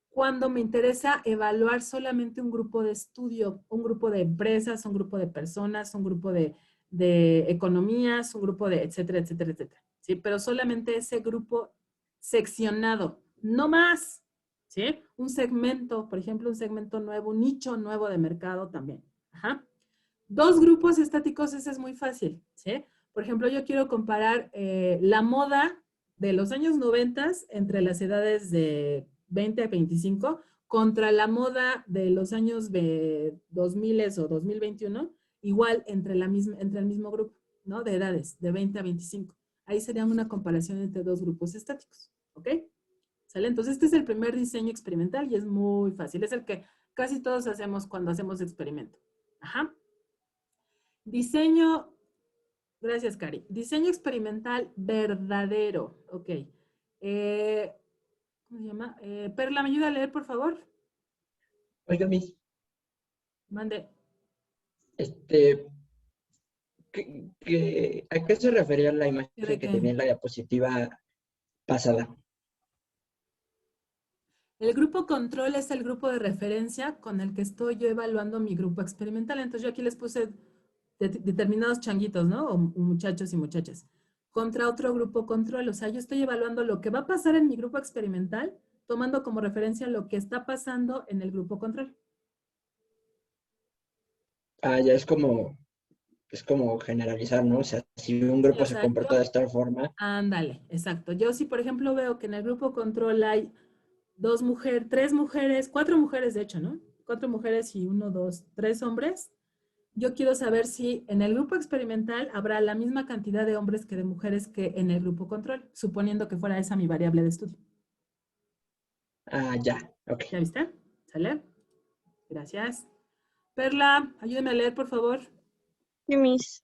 cuando me interesa evaluar solamente un grupo de estudio, un grupo de empresas, un grupo de personas, un grupo de economías, un grupo de etcétera, etcétera, etcétera, ¿sí? Pero solamente ese grupo seccionado, no más, ¿sí? Un segmento, por ejemplo, un segmento nuevo, un nicho nuevo de mercado también. Ajá. 2 grupos estáticos, ese es muy fácil, ¿sí? Por ejemplo, yo quiero comparar la moda de los años 90 entre las edades de 20 a 25 contra la moda de los años 2000 o 2021, igual entre el mismo grupo, ¿no? De edades, de 20 a 25. Ahí sería una comparación entre 2 grupos estáticos, ¿ok? ¿Sale? Entonces, este es el primer diseño experimental y es muy fácil. Es el que casi todos hacemos cuando hacemos experimento. Ajá. Diseño, gracias, Cari. Diseño experimental verdadero. Ok. ¿Cómo se llama? Perla, ¿me ayuda a leer, por favor? Oiga, Miss. Mande. ¿A qué se refería la imagen ¿De que qué? tenía en la diapositiva pasada? El grupo control es el grupo de referencia con el que estoy yo evaluando mi grupo experimental. Entonces yo aquí les puse determinados changuitos, ¿no? O muchachos y muchachas. Contra otro grupo control. O sea, yo estoy evaluando lo que va a pasar en mi grupo experimental, tomando como referencia lo que está pasando en el grupo control. Ah, ya es como generalizar, ¿no? O sea, si un grupo se comporta de esta forma. Ándale, exacto. Yo si, por ejemplo, veo que en el grupo control hay 2 mujeres, 3 mujeres, 4 mujeres, de hecho, ¿no? 4 mujeres y 1, 2, 3 hombres. Yo quiero saber si en el grupo experimental habrá la misma cantidad de hombres que de mujeres que en el grupo control, suponiendo que fuera esa mi variable de estudio. Ah, ya, ok. ¿Ya viste? ¿Sale? Gracias. Perla, ayúdame a leer, por favor. Sí, Miss.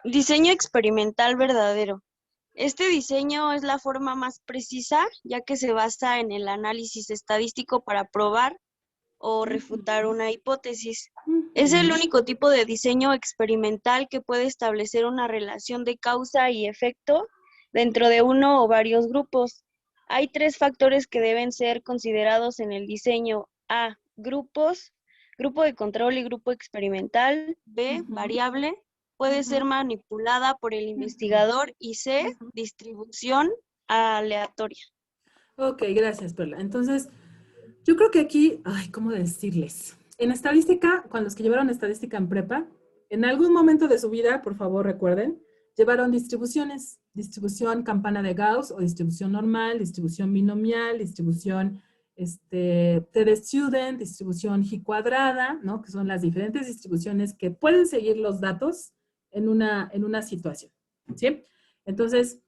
Diseño experimental verdadero. Este diseño es la forma más precisa, ya que se basa en el análisis estadístico para probar o refutar una hipótesis. Es el único tipo de diseño experimental que puede establecer una relación de causa y efecto dentro de uno o varios grupos. Hay 3 factores que deben ser considerados en el diseño. A, grupos, grupo de control y grupo experimental. B, variable, puede ser manipulada por el investigador. Y C, distribución aleatoria. Ok, gracias, Perla. Entonces, yo creo que aquí, ay, ¿cómo decirles? En estadística, con los que llevaron estadística en prepa, en algún momento de su vida, por favor recuerden, llevaron distribuciones, distribución campana de Gauss o distribución normal, distribución binomial, distribución T de student, distribución G cuadrada, ¿no? Que son las diferentes distribuciones que pueden seguir los datos en una situación, ¿sí? Entonces,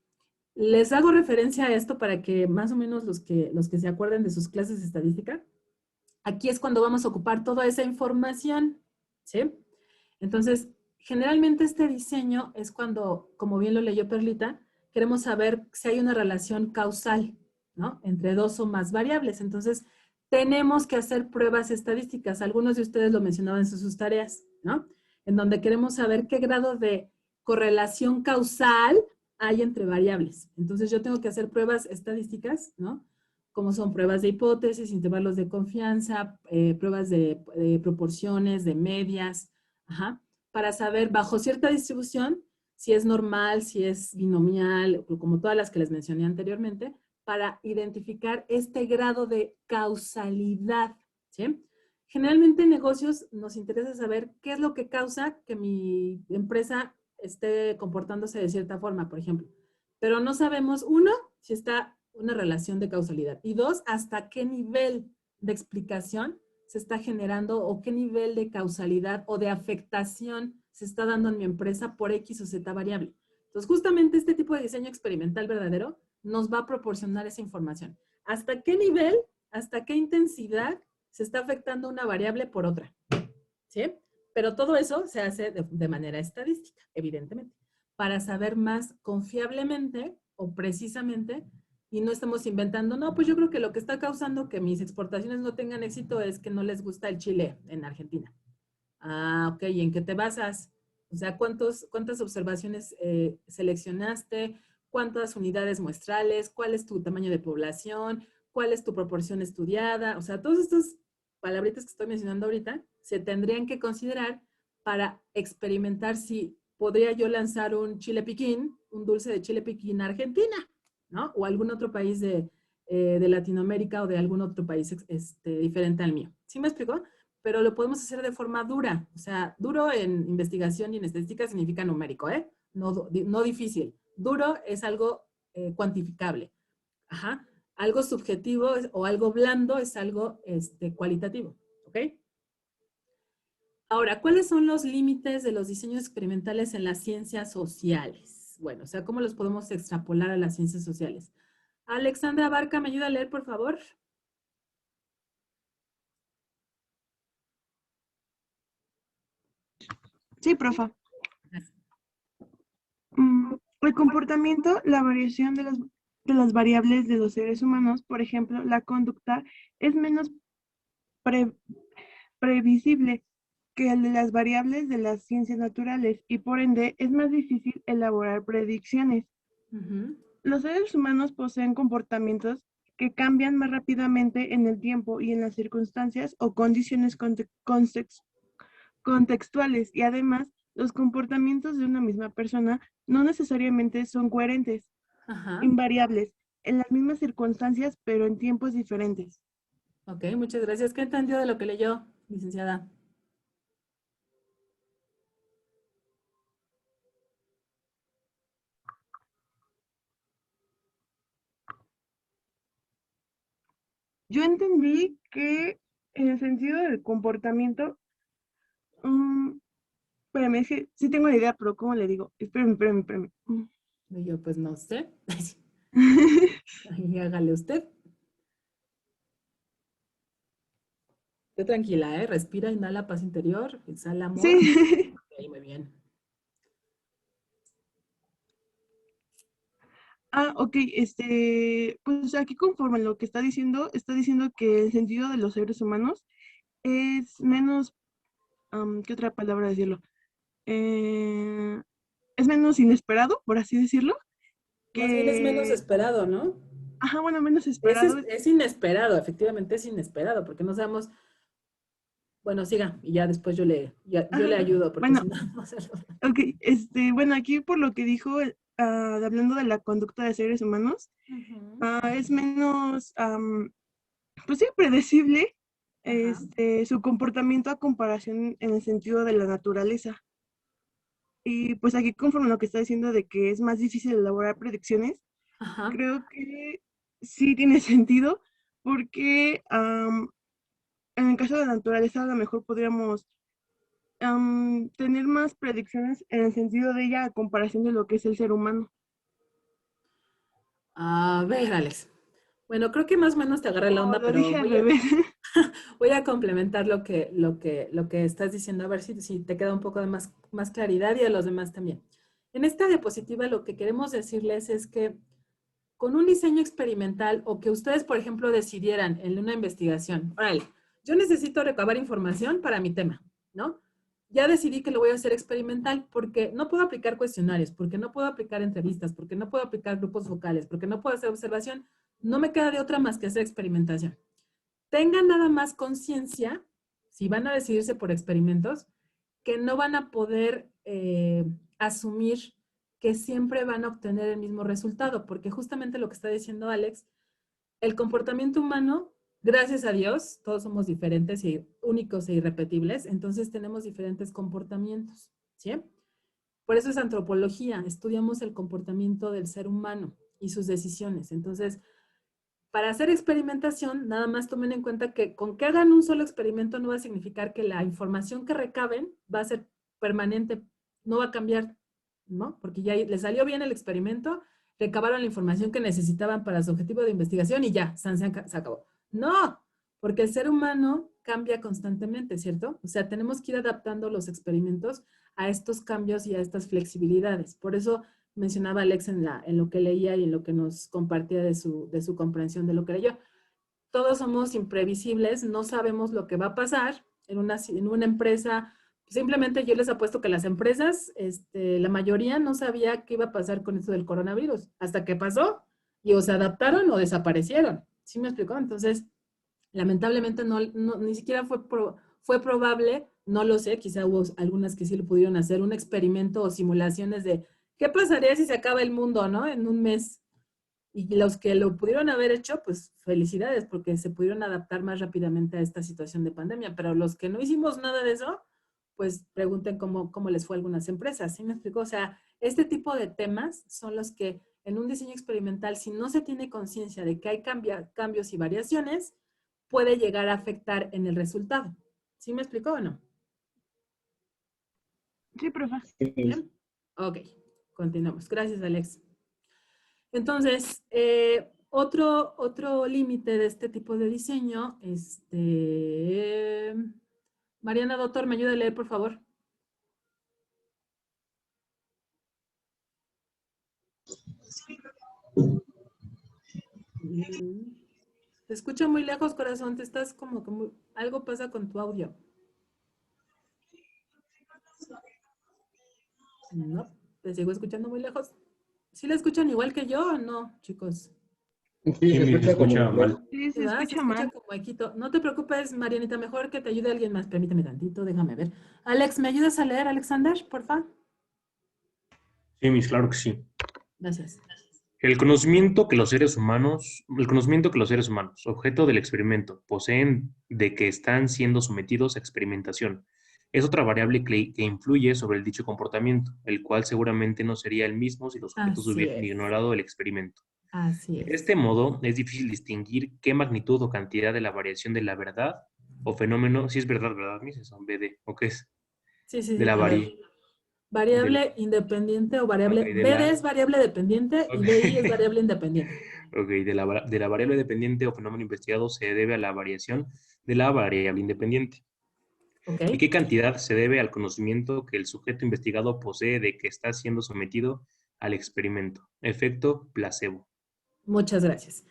les hago referencia a esto para que más o menos los que se acuerden de sus clases de estadística, aquí es cuando vamos a ocupar toda esa información, ¿sí? Entonces, generalmente este diseño es cuando, como bien lo leyó Perlita, queremos saber si hay una relación causal, ¿no? Entre 2 o más variables. Entonces, tenemos que hacer pruebas estadísticas. Algunos de ustedes lo mencionaban en sus tareas, ¿no? En donde queremos saber qué grado de correlación causal hay entre variables. Entonces, yo tengo que hacer pruebas estadísticas, ¿no? Como son pruebas de hipótesis, intervalos de confianza, pruebas de proporciones, de medias, para saber bajo cierta distribución si es normal, si es binomial, como todas las que les mencioné anteriormente, para identificar este grado de causalidad, ¿sí? Generalmente en negocios nos interesa saber qué es lo que causa que mi empresa esté comportándose de cierta forma, por ejemplo. Pero no sabemos, 1, si está una relación de causalidad, y 2, hasta qué nivel de explicación se está generando o qué nivel de causalidad o de afectación se está dando en mi empresa por X o Z variable. Entonces, justamente este tipo de diseño experimental verdadero nos va a proporcionar esa información. ¿Hasta qué nivel, hasta qué intensidad se está afectando una variable por otra? ¿Sí? Pero todo eso se hace de manera estadística, evidentemente, para saber más confiablemente o precisamente, y no estamos inventando, no, pues yo creo que lo que está causando que mis exportaciones no tengan éxito es que no les gusta el chile en Argentina. Ah, ok, ¿y en qué te basas? O sea, ¿cuántas observaciones seleccionaste? ¿Cuántas unidades muestrales? ¿Cuál es tu tamaño de población? ¿Cuál es tu proporción estudiada? O sea, todos estos palabritas que estoy mencionando ahorita se tendrían que considerar para experimentar si podría yo lanzar un chile piquín, un dulce de chile piquín a Argentina, ¿no? O algún otro país de Latinoamérica o de algún otro país diferente al mío. ¿Sí me explico? Pero lo podemos hacer de forma dura. O sea, duro en investigación y en estadística significa numérico, ¿eh? No difícil. Duro es algo cuantificable. Ajá. Algo subjetivo o algo blando es algo cualitativo. ¿Ok? Ahora, ¿cuáles son los límites de los diseños experimentales en las ciencias sociales? Bueno, o sea, ¿cómo los podemos extrapolar a las ciencias sociales? Alexandra Barca, ¿me ayuda a leer, por favor? Sí, profa. El comportamiento, la variación de las variables de los seres humanos, por ejemplo, la conducta, es menos previsible que el de las variables de las ciencias naturales y por ende es más difícil elaborar predicciones. Los seres humanos poseen comportamientos que cambian más rápidamente en el tiempo y en las circunstancias o condiciones contextuales y además los comportamientos de una misma persona no necesariamente son coherentes, invariables, en las mismas circunstancias pero en tiempos diferentes. Ok, muchas gracias. ¿Qué entendió de lo que leyó, licenciada? Yo entendí que en el sentido del comportamiento, espérame, sí tengo la idea, pero ¿cómo le digo? Espérame. Y yo, pues no sé. Ahí hágale usted. Esté tranquila, ¿eh? Respira, inhala paz interior, exhala amor. Sí. Ok, muy bien. Ok, pues aquí conforme a lo que está diciendo que el sentido de los seres humanos es menos, ¿qué otra palabra decirlo? Es menos inesperado, por así decirlo. Más bien es menos Que, esperado, ¿no? ajá, bueno, menos esperado. Es inesperado, efectivamente es inesperado, porque no sabemos. Bueno, siga, y ya después yo le ayudo, porque Bueno, si no, no sé. ok, bueno, aquí por lo que dijo, hablando de la conducta de seres humanos, es menos, pues sí, predecible su comportamiento a comparación en el sentido de la naturaleza. Y pues aquí conforme a lo que está diciendo de que es más difícil elaborar predicciones, creo que sí tiene sentido, porque en el caso de la naturaleza a lo mejor podríamos tener más predicciones en el sentido de ella a comparación de lo que es el ser humano. A ver, Alex. Bueno, creo que más o menos te agarré la onda, Lo pero dije al revés. voy a complementar lo que estás diciendo, a ver si te queda un poco de más claridad y a los demás también. En esta diapositiva lo que queremos decirles es que con un diseño experimental o que ustedes, por ejemplo, decidieran en una investigación, órale, yo necesito recabar información para mi tema, ¿no? Ya decidí que lo voy a hacer experimental porque no puedo aplicar cuestionarios, porque no puedo aplicar entrevistas, porque no puedo aplicar grupos focales, porque no puedo hacer observación. No me queda de otra más que hacer experimentación. Tengan nada más conciencia, si van a decidirse por experimentos, que no van a poder asumir que siempre van a obtener el mismo resultado, porque justamente lo que está diciendo Alex, el comportamiento humano, gracias a Dios, todos somos diferentes y únicos e irrepetibles, entonces tenemos diferentes comportamientos, ¿sí? Por eso es antropología, estudiamos el comportamiento del ser humano y sus decisiones. Entonces, para hacer experimentación, nada más tomen en cuenta que con que hagan un solo experimento no va a significar que la información que recaben va a ser permanente, no va a cambiar, ¿no? Porque ya les salió bien el experimento, recabaron la información que necesitaban para su objetivo de investigación y ya, se acabó. No, porque el ser humano cambia constantemente, ¿cierto? O sea, tenemos que ir adaptando los experimentos a estos cambios y a estas flexibilidades. Por eso mencionaba Alex en lo que leía y en lo que nos compartía de su comprensión de lo que leyó. Todos somos imprevisibles, no sabemos lo que va a pasar en una empresa. Simplemente yo les apuesto que las empresas, la mayoría no sabía qué iba a pasar con esto del coronavirus, hasta que pasó y o se adaptaron o desaparecieron. ¿Sí me explicó? Entonces, lamentablemente ni siquiera fue probable, no lo sé, quizá hubo algunas que sí lo pudieron hacer, un experimento o simulaciones de qué pasaría si se acaba el mundo, ¿no? En un mes. Y los que lo pudieron haber hecho, pues felicidades, porque se pudieron adaptar más rápidamente a esta situación de pandemia. Pero los que no hicimos nada de eso, pues pregunten cómo les fue a algunas empresas. ¿Sí me explico? O sea, este tipo de temas son los que en un diseño experimental, si no se tiene conciencia de que hay cambios y variaciones, puede llegar a afectar en el resultado. ¿Sí me explicó o no? Sí, profe. ¿Bien? Ok, continuamos. Gracias, Alex. Entonces, otro límite de este tipo de diseño, Mariana, doctor, ¿me ayuda a leer, por favor? Te escucho muy lejos, corazón, te estás como que algo pasa con tu audio. No, te sigo escuchando muy lejos. ¿Sí la escuchan igual que yo o no, chicos? Sí, se escucha mal. Sí, se escucha mal. Como equito. No te preocupes, Marianita, mejor que te ayude alguien más. Permíteme tantito, déjame ver. Alex, ¿me ayudas a leer, Alexander, por favor? Sí, Miss, claro que sí. Gracias. El conocimiento que los seres humanos, objeto del experimento, poseen de que están siendo sometidos a experimentación, es otra variable que influye sobre el dicho comportamiento, el cual seguramente no sería el mismo si los sujetos hubieran ignorado el experimento. Así es. De este modo, es difícil distinguir qué magnitud o cantidad de la variación de la verdad o fenómeno, si es verdad, Miss, es un BD, ¿o qué es? Sí. De la variable independiente o variable. Okay, BD es variable dependiente y BI es variable independiente. Ok, de la variable dependiente o fenómeno investigado se debe a la variación de la variable independiente. Okay. ¿Y qué cantidad se debe al conocimiento que el sujeto investigado posee de que está siendo sometido al experimento. Efecto placebo. Muchas gracias.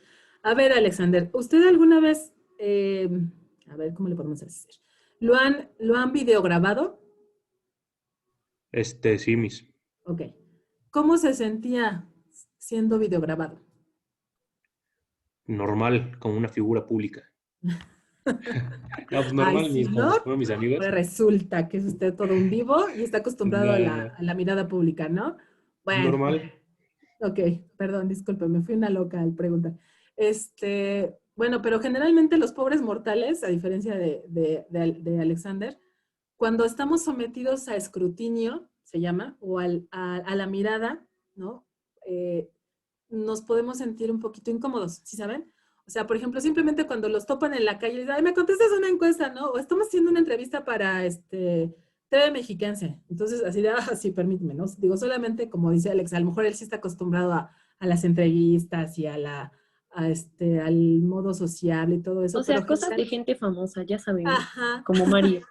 A ver, Alexander, ¿usted alguna vez, a ver, ¿cómo le podemos decir? ¿Lo han videograbado? Sí, Miss. Ok. ¿Cómo se sentía siendo videograbado? Normal, como una figura pública. No, pues normal, Ay, sí, como ¿no? si fueran mis amigos. Pues resulta que es usted todo un vivo y está acostumbrado a la mirada pública, ¿no? Bueno. Normal. Ok, perdón, disculpe, me fui una loca al preguntar. Bueno, pero generalmente los pobres mortales, a diferencia de Alexander, cuando estamos sometidos a escrutinio, se llama, o a la mirada, ¿no? Nos podemos sentir un poquito incómodos, ¿sí saben? O sea, por ejemplo, simplemente cuando los topan en la calle y dicen, ay, me contestas una encuesta, ¿no? O estamos haciendo una entrevista para TV Mexiquense. Entonces, así de, sí, permíteme, ¿no? Digo, solamente como dice Alex, a lo mejor él sí está acostumbrado a las entrevistas y al modo sociable y todo eso. O sea, pero cosas de gente famosa, ya sabemos, ajá. como Mario.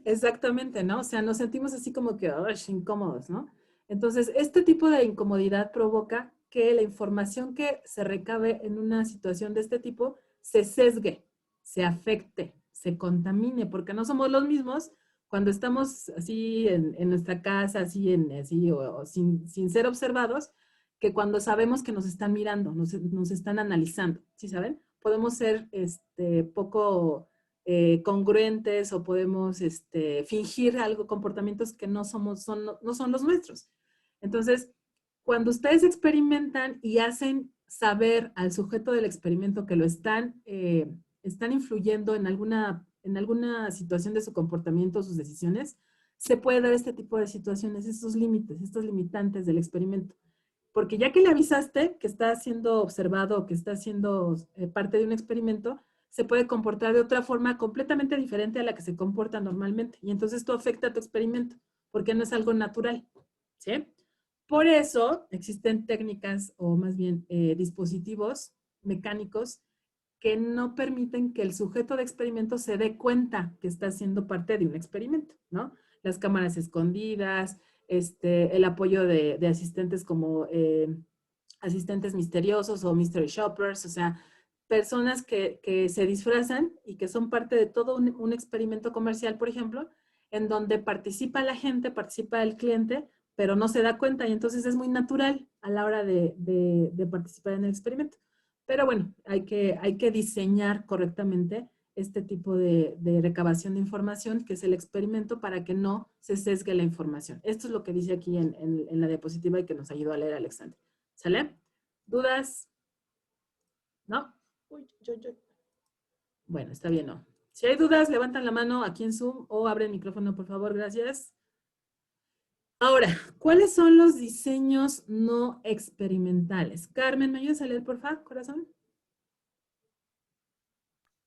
Exactamente, ¿no? O sea, nos sentimos así como que incómodos, ¿no? Entonces, este tipo de incomodidad provoca que la información que se recabe en una situación de este tipo se sesgue, se afecte, se contamine, porque no somos los mismos cuando estamos así en nuestra casa, así o sin ser observados, que cuando sabemos que nos están mirando, nos están analizando, ¿sí saben? Podemos ser poco congruentes o podemos fingir algo, comportamientos que no son los nuestros. Entonces, cuando ustedes experimentan y hacen saber al sujeto del experimento que lo están influyendo en alguna situación de su comportamiento, sus decisiones, se puede dar este tipo de situaciones, estos límites, estos limitantes del experimento. Porque ya que le avisaste que está siendo observado, que está siendo parte de un experimento, se puede comportar de otra forma completamente diferente a la que se comporta normalmente. Y entonces esto afecta a tu experimento, porque no es algo natural, ¿sí? Por eso existen técnicas o más bien dispositivos mecánicos que no permiten que el sujeto de experimento se dé cuenta que está siendo parte de un experimento, ¿no? Las cámaras escondidas, el apoyo de asistentes como asistentes misteriosos o mystery shoppers, o sea, personas que se disfrazan y que son parte de todo un experimento comercial, por ejemplo, en donde participa la gente, participa el cliente, pero no se da cuenta y entonces es muy natural a la hora de participar en el experimento. Pero bueno, hay que diseñar correctamente este tipo de recabación de información, que es el experimento, para que no se sesgue la información. Esto es lo que dice aquí en la diapositiva y que nos ayudó a leer Alexander. ¿Sale? ¿Dudas? ¿No? Uy. Bueno, está bien, ¿no? Si hay dudas, levantan la mano aquí en Zoom o abren el micrófono, por favor. Gracias. Ahora, ¿cuáles son los diseños no experimentales? Carmen, ¿me ayudas a leer, por favor, corazón?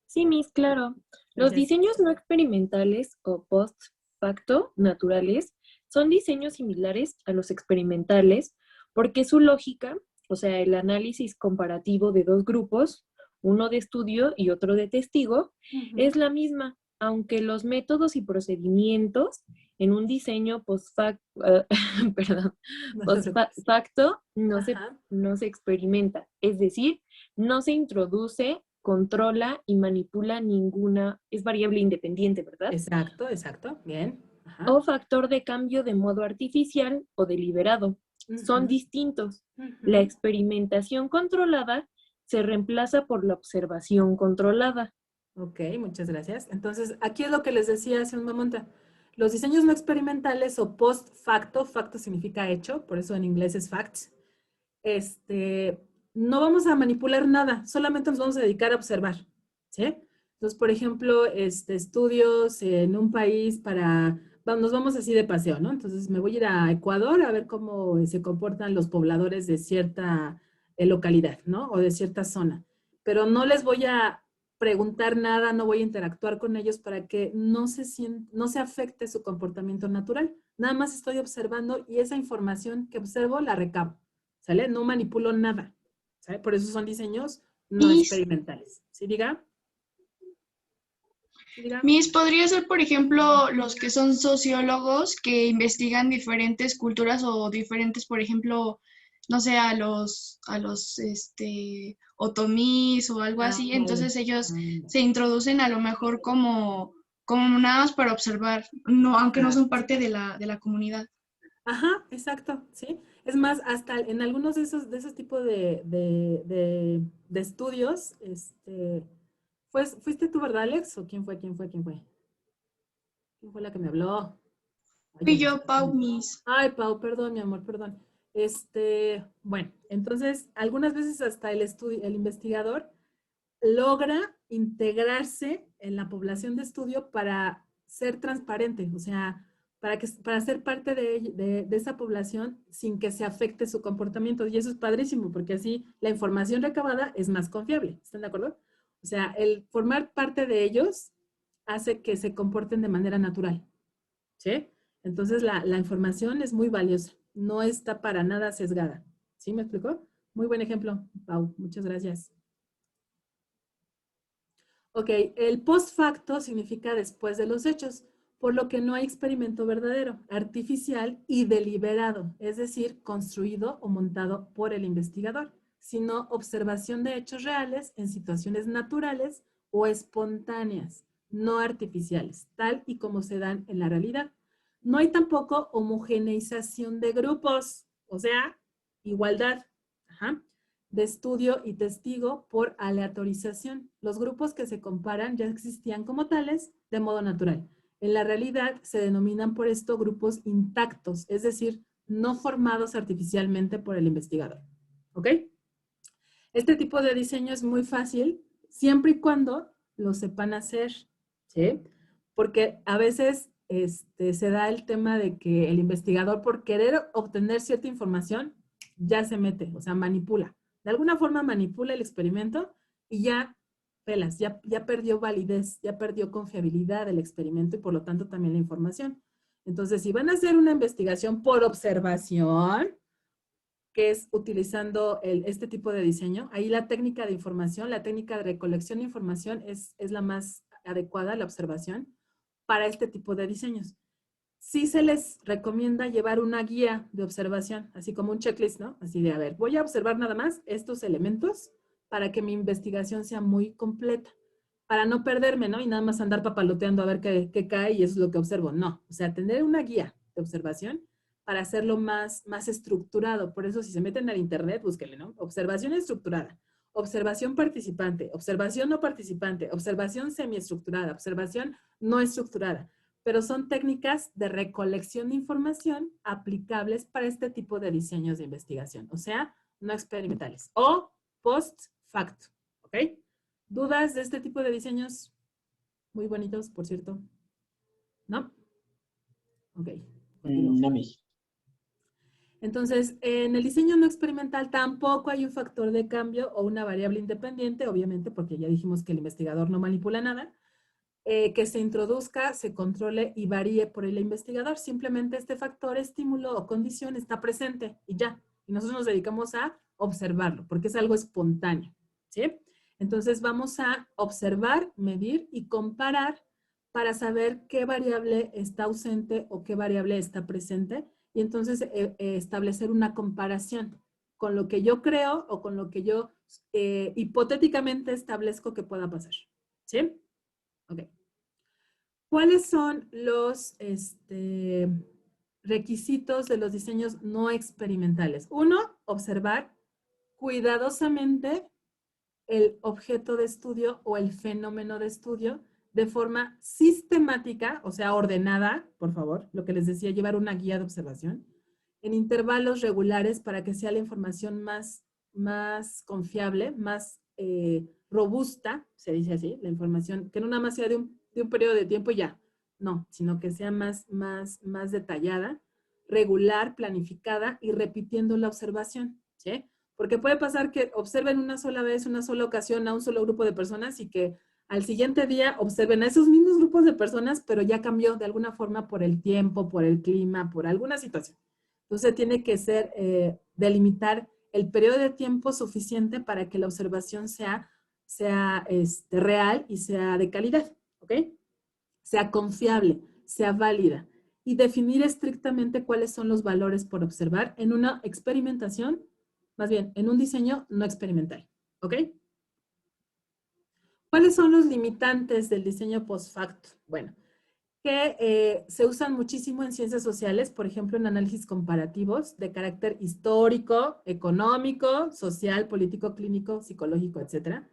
Sí, Miss, claro. Los diseños no experimentales o post facto naturales son diseños similares a los experimentales porque su lógica, o sea, el análisis comparativo de dos grupos, uno de estudio y otro de testigo, es la misma, aunque los métodos y procedimientos en un diseño post-facto no se experimenta, es decir, no se introduce, controla y manipula ninguna, es variable independiente, ¿verdad? Exacto, bien. Ajá. O factor de cambio de modo artificial o deliberado. Son distintos. La experimentación controlada se reemplaza por la observación controlada. Ok, muchas gracias. Entonces, aquí es lo que les decía hace un momento. Los diseños no experimentales o post-facto, facto significa hecho, por eso en inglés es facts, no vamos a manipular nada, solamente nos vamos a dedicar a observar, ¿sí? Entonces, por ejemplo, estudios en un país nos vamos así de paseo, ¿no? Entonces, me voy a ir a Ecuador a ver cómo se comportan los pobladores de cierta localidad, ¿no? O de cierta zona. Pero no les voy a preguntar nada, no voy a interactuar con ellos para que no se afecte su comportamiento natural. Nada más estoy observando y esa información que observo la recabo, ¿sale? No manipulo nada, ¿sale? Por eso son diseños no experimentales. ¿Sí, diga? Miss, podría ser, por ejemplo, los que son sociólogos que investigan diferentes culturas o diferentes, por ejemplo, no sé, a los otomís o algo así. vale. Entonces ellos se introducen a lo mejor como nada más para observar, no, aunque no son parte de la comunidad. Ajá, exacto, sí. Es más, hasta en algunos de esos tipos de estudios, ¿fuiste tú, verdad, Alex? ¿O quién fue? ¿Quién fue la que me habló? Ay, Fui yo, Pau, Miss. Ay, Pau, perdón, mi amor, perdón. Bueno, entonces, algunas veces hasta el investigador logra integrarse en la población de estudio para ser transparente, o sea, para ser parte de esa población sin que se afecte su comportamiento. Y eso es padrísimo, porque así la información recabada es más confiable. ¿Están de acuerdo? O sea, el formar parte de ellos hace que se comporten de manera natural. ¿Sí? Entonces, la información es muy valiosa. No está para nada sesgada. ¿Sí me explicó? Muy buen ejemplo, Pau. Muchas gracias. Ok, el post facto significa después de los hechos, por lo que no hay experimento verdadero, artificial y deliberado, es decir, construido o montado por el investigador, sino observación de hechos reales en situaciones naturales o espontáneas, no artificiales, tal y como se dan en la realidad. No hay tampoco homogeneización de grupos, o sea, igualdad. Ajá. De estudio y testigo por aleatorización. Los grupos que se comparan ya existían como tales de modo natural. En la realidad se denominan por esto grupos intactos, es decir, no formados artificialmente por el investigador. ¿Ok? Este tipo de diseño es muy fácil siempre y cuando lo sepan hacer, ¿sí? Porque a veces se da el tema de que el investigador, por querer obtener cierta información, ya se mete, o sea, manipula. De alguna forma manipula el experimento y ya pelas, ya perdió validez, ya perdió confiabilidad del experimento y por lo tanto también la información. Entonces, si van a hacer una investigación por observación, que es utilizando este tipo de diseño, ahí la técnica de información, la técnica de recolección de información es la más adecuada, la observación, para este tipo de diseños. Sí se les recomienda llevar una guía de observación, así como un checklist, ¿no? Así de, a ver, voy a observar nada más estos elementos para que mi investigación sea muy completa, para no perderme, ¿no? Y nada más andar papaloteando a ver qué cae y eso es lo que observo. No, o sea, tener una guía de observación para hacerlo más estructurado. Por eso, si se meten al internet, búsquenle, ¿no? Observación estructurada, observación participante, observación no participante, observación semiestructurada, observación no estructurada. Pero son técnicas de recolección de información aplicables para este tipo de diseños de investigación, o sea, no experimentales o post facto, ¿ok? ¿Dudas de este tipo de diseños? Muy bonitos, por cierto. ¿No? Ok. No, Miss. Entonces, en el diseño no experimental tampoco hay un factor de cambio o una variable independiente, obviamente, porque ya dijimos que el investigador no manipula nada, que se introduzca, se controle y varíe por el investigador. Simplemente este factor, estímulo o condición está presente y ya. Y nosotros nos dedicamos a observarlo, porque es algo espontáneo, ¿sí? Entonces vamos a observar, medir y comparar para saber qué variable está ausente o qué variable está presente y entonces establecer una comparación con lo que yo creo o con lo que yo hipotéticamente establezco que pueda pasar, ¿sí? Ok. ¿Cuáles son los requisitos de los diseños no experimentales? Uno, observar cuidadosamente el objeto de estudio o el fenómeno de estudio de forma sistemática, o sea, ordenada, por favor, lo que les decía, llevar una guía de observación, en intervalos regulares para que sea la información más confiable, más robusta, se dice así, la información, que no nada más sea de un periodo de tiempo y ya, no, sino que sea más detallada, regular, planificada y repitiendo la observación, ¿sí? Porque puede pasar que observen una sola vez, una sola ocasión a un solo grupo de personas y que al siguiente día observen a esos mismos grupos de personas, pero ya cambió de alguna forma por el tiempo, por el clima, por alguna situación. Entonces tiene que ser, delimitar el periodo de tiempo suficiente para que la observación sea real y sea de calidad, ¿ok? sea confiable, sea válida, y definir estrictamente cuáles son los valores por observar en una experimentación, más bien, en un diseño no experimental, ¿ok? ¿Cuáles son los limitantes del diseño post facto? Bueno, que se usan muchísimo en ciencias sociales, por ejemplo, en análisis comparativos de carácter histórico, económico, social, político, clínico, psicológico, etc.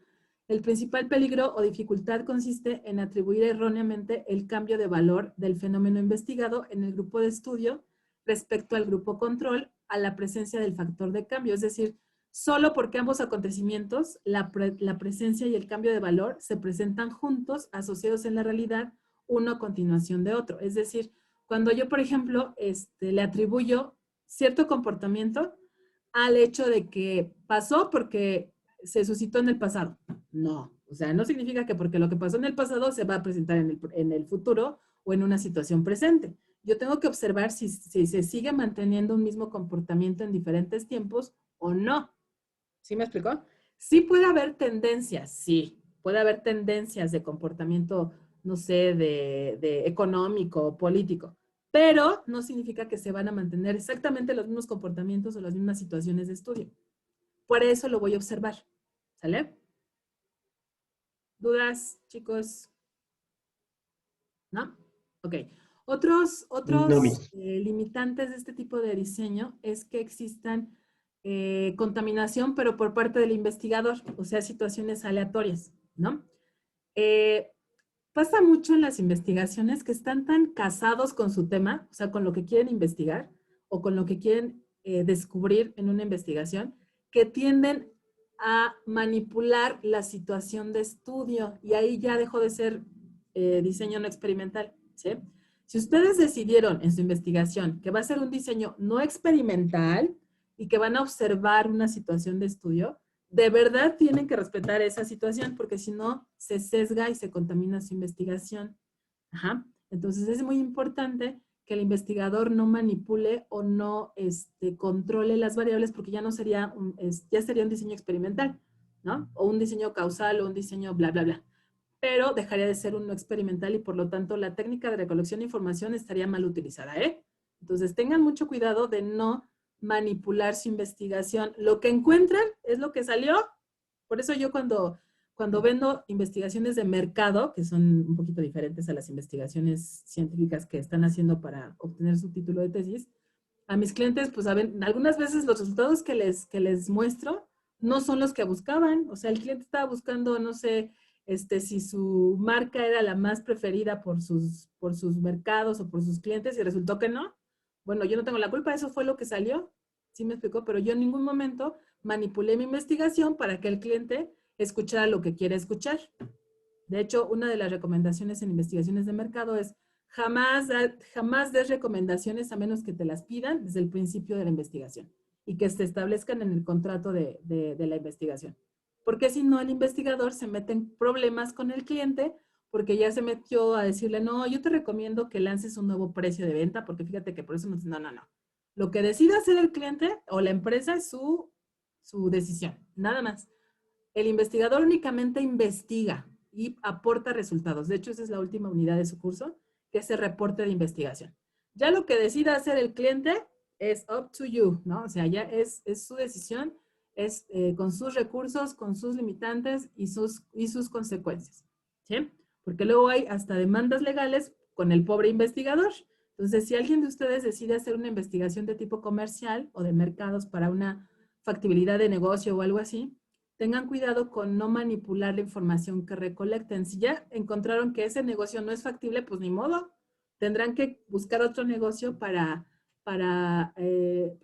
El principal peligro o dificultad consiste en atribuir erróneamente el cambio de valor del fenómeno investigado en el grupo de estudio respecto al grupo control a la presencia del factor de cambio. Es decir, solo porque ambos acontecimientos, la presencia y el cambio de valor, se presentan juntos, asociados en la realidad, uno a continuación de otro. Es decir, cuando yo, por ejemplo, le atribuyo cierto comportamiento al hecho de que pasó porque se suscitó en el pasado. No, o sea, no significa que porque lo que pasó en el pasado se va a presentar en el futuro o en una situación presente. Yo tengo que observar si se sigue manteniendo un mismo comportamiento en diferentes tiempos o no. ¿Sí me explicó? Sí puede haber tendencias, sí. Puede haber tendencias de comportamiento, no sé, de económico o político, pero no significa que se van a mantener exactamente los mismos comportamientos o las mismas situaciones de estudio. Por eso lo voy a observar. ¿Sale? ¿Dudas, chicos? ¿No? Ok. Otros limitantes de este tipo de diseño es que existan contaminación, pero por parte del investigador, o sea, situaciones aleatorias, ¿no? Pasa mucho en las investigaciones que están tan casados con su tema, o sea, con lo que quieren investigar o con lo que quieren descubrir en una investigación, que tienden a manipular la situación de estudio y ahí ya dejó de ser diseño no experimental, ¿sí? Si ustedes decidieron en su investigación que va a ser un diseño no experimental y que van a observar una situación de estudio, de verdad tienen que respetar esa situación porque si no se sesga y se contamina su investigación. Ajá. Entonces es muy importante que el investigador no manipule o no controle las variables porque ya no sería ya sería un diseño experimental, ¿no? O un diseño causal o un diseño bla, bla, bla. Pero dejaría de ser un no experimental y por lo tanto la técnica de recolección de información estaría mal utilizada, ¿eh? Entonces tengan mucho cuidado de no manipular su investigación. Lo que encuentran es lo que salió. Por eso yo cuando vendo investigaciones de mercado, que son un poquito diferentes a las investigaciones científicas que están haciendo para obtener su título de tesis, a mis clientes, pues algunas veces los resultados que les muestro no son los que buscaban. O sea, el cliente estaba buscando, no sé, si su marca era la más preferida por sus mercados o por sus clientes y resultó que no. Bueno, yo no tengo la culpa, eso fue lo que salió, ¿sí me explicó? Pero yo en ningún momento manipulé mi investigación para que el cliente escuchara lo que quiere escuchar. De hecho, una de las recomendaciones en investigaciones de mercado es jamás des recomendaciones a menos que te las pidan desde el principio de la investigación y que se establezcan en el contrato de la investigación. Porque si no, el investigador se mete en problemas con el cliente porque ya se metió a decirle, no, yo te recomiendo que lances un nuevo precio de venta, porque fíjate que por eso no. Lo que decida hacer el cliente o la empresa es su decisión, nada más. El investigador únicamente investiga y aporta resultados. De hecho, esa es la última unidad de su curso, que es el reporte de investigación. Ya lo que decida hacer el cliente es up to you, ¿no? O sea, ya es su decisión, es con sus recursos, con sus limitantes y sus consecuencias, ¿sí? Porque luego hay hasta demandas legales con el pobre investigador. Entonces, si alguien de ustedes decide hacer una investigación de tipo comercial o de mercados para una factibilidad de negocio o algo así, tengan cuidado con no manipular la información que recolecten. Si ya encontraron que ese negocio no es factible, pues ni modo. Tendrán que buscar otro negocio para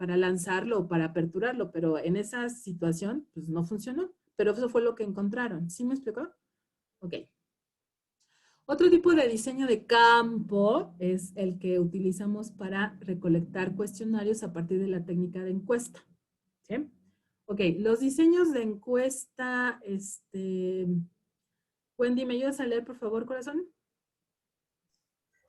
lanzarlo o para aperturarlo, pero en esa situación, pues no funcionó. Pero eso fue lo que encontraron. ¿Sí me explicó? Ok. Otro tipo de diseño de campo es el que utilizamos para recolectar cuestionarios a partir de la técnica de encuesta. ¿Sí? Ok, los diseños de encuesta, Wendy, ¿me ayudas a leer, por favor, corazón?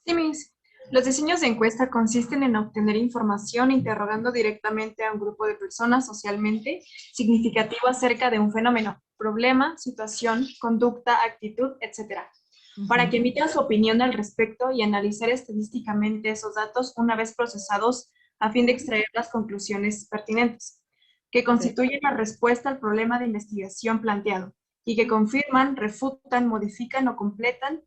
Sí, Miss. Los diseños de encuesta consisten en obtener información interrogando directamente a un grupo de personas socialmente significativo acerca de un fenómeno, problema, situación, conducta, actitud, etc. para que emita su opinión al respecto y analizar estadísticamente esos datos una vez procesados a fin de extraer las conclusiones pertinentes, que constituyen la respuesta al problema de investigación planteado y que confirman, refutan, modifican o completan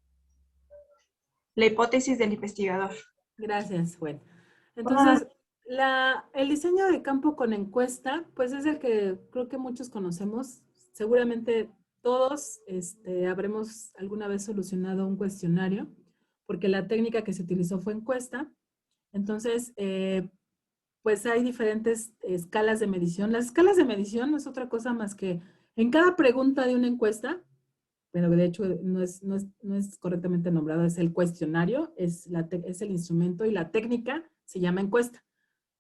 la hipótesis del investigador. Gracias, Gwen. Entonces, el diseño de campo con encuesta, pues es el que creo que muchos conocemos. Seguramente todos habremos alguna vez solucionado un cuestionario, porque la técnica que se utilizó fue encuesta. Entonces, pues hay diferentes escalas de medición. Las escalas de medición no es otra cosa más que en cada pregunta de una encuesta, pero de hecho no es correctamente nombrado, es el cuestionario, es el instrumento y la técnica se llama encuesta.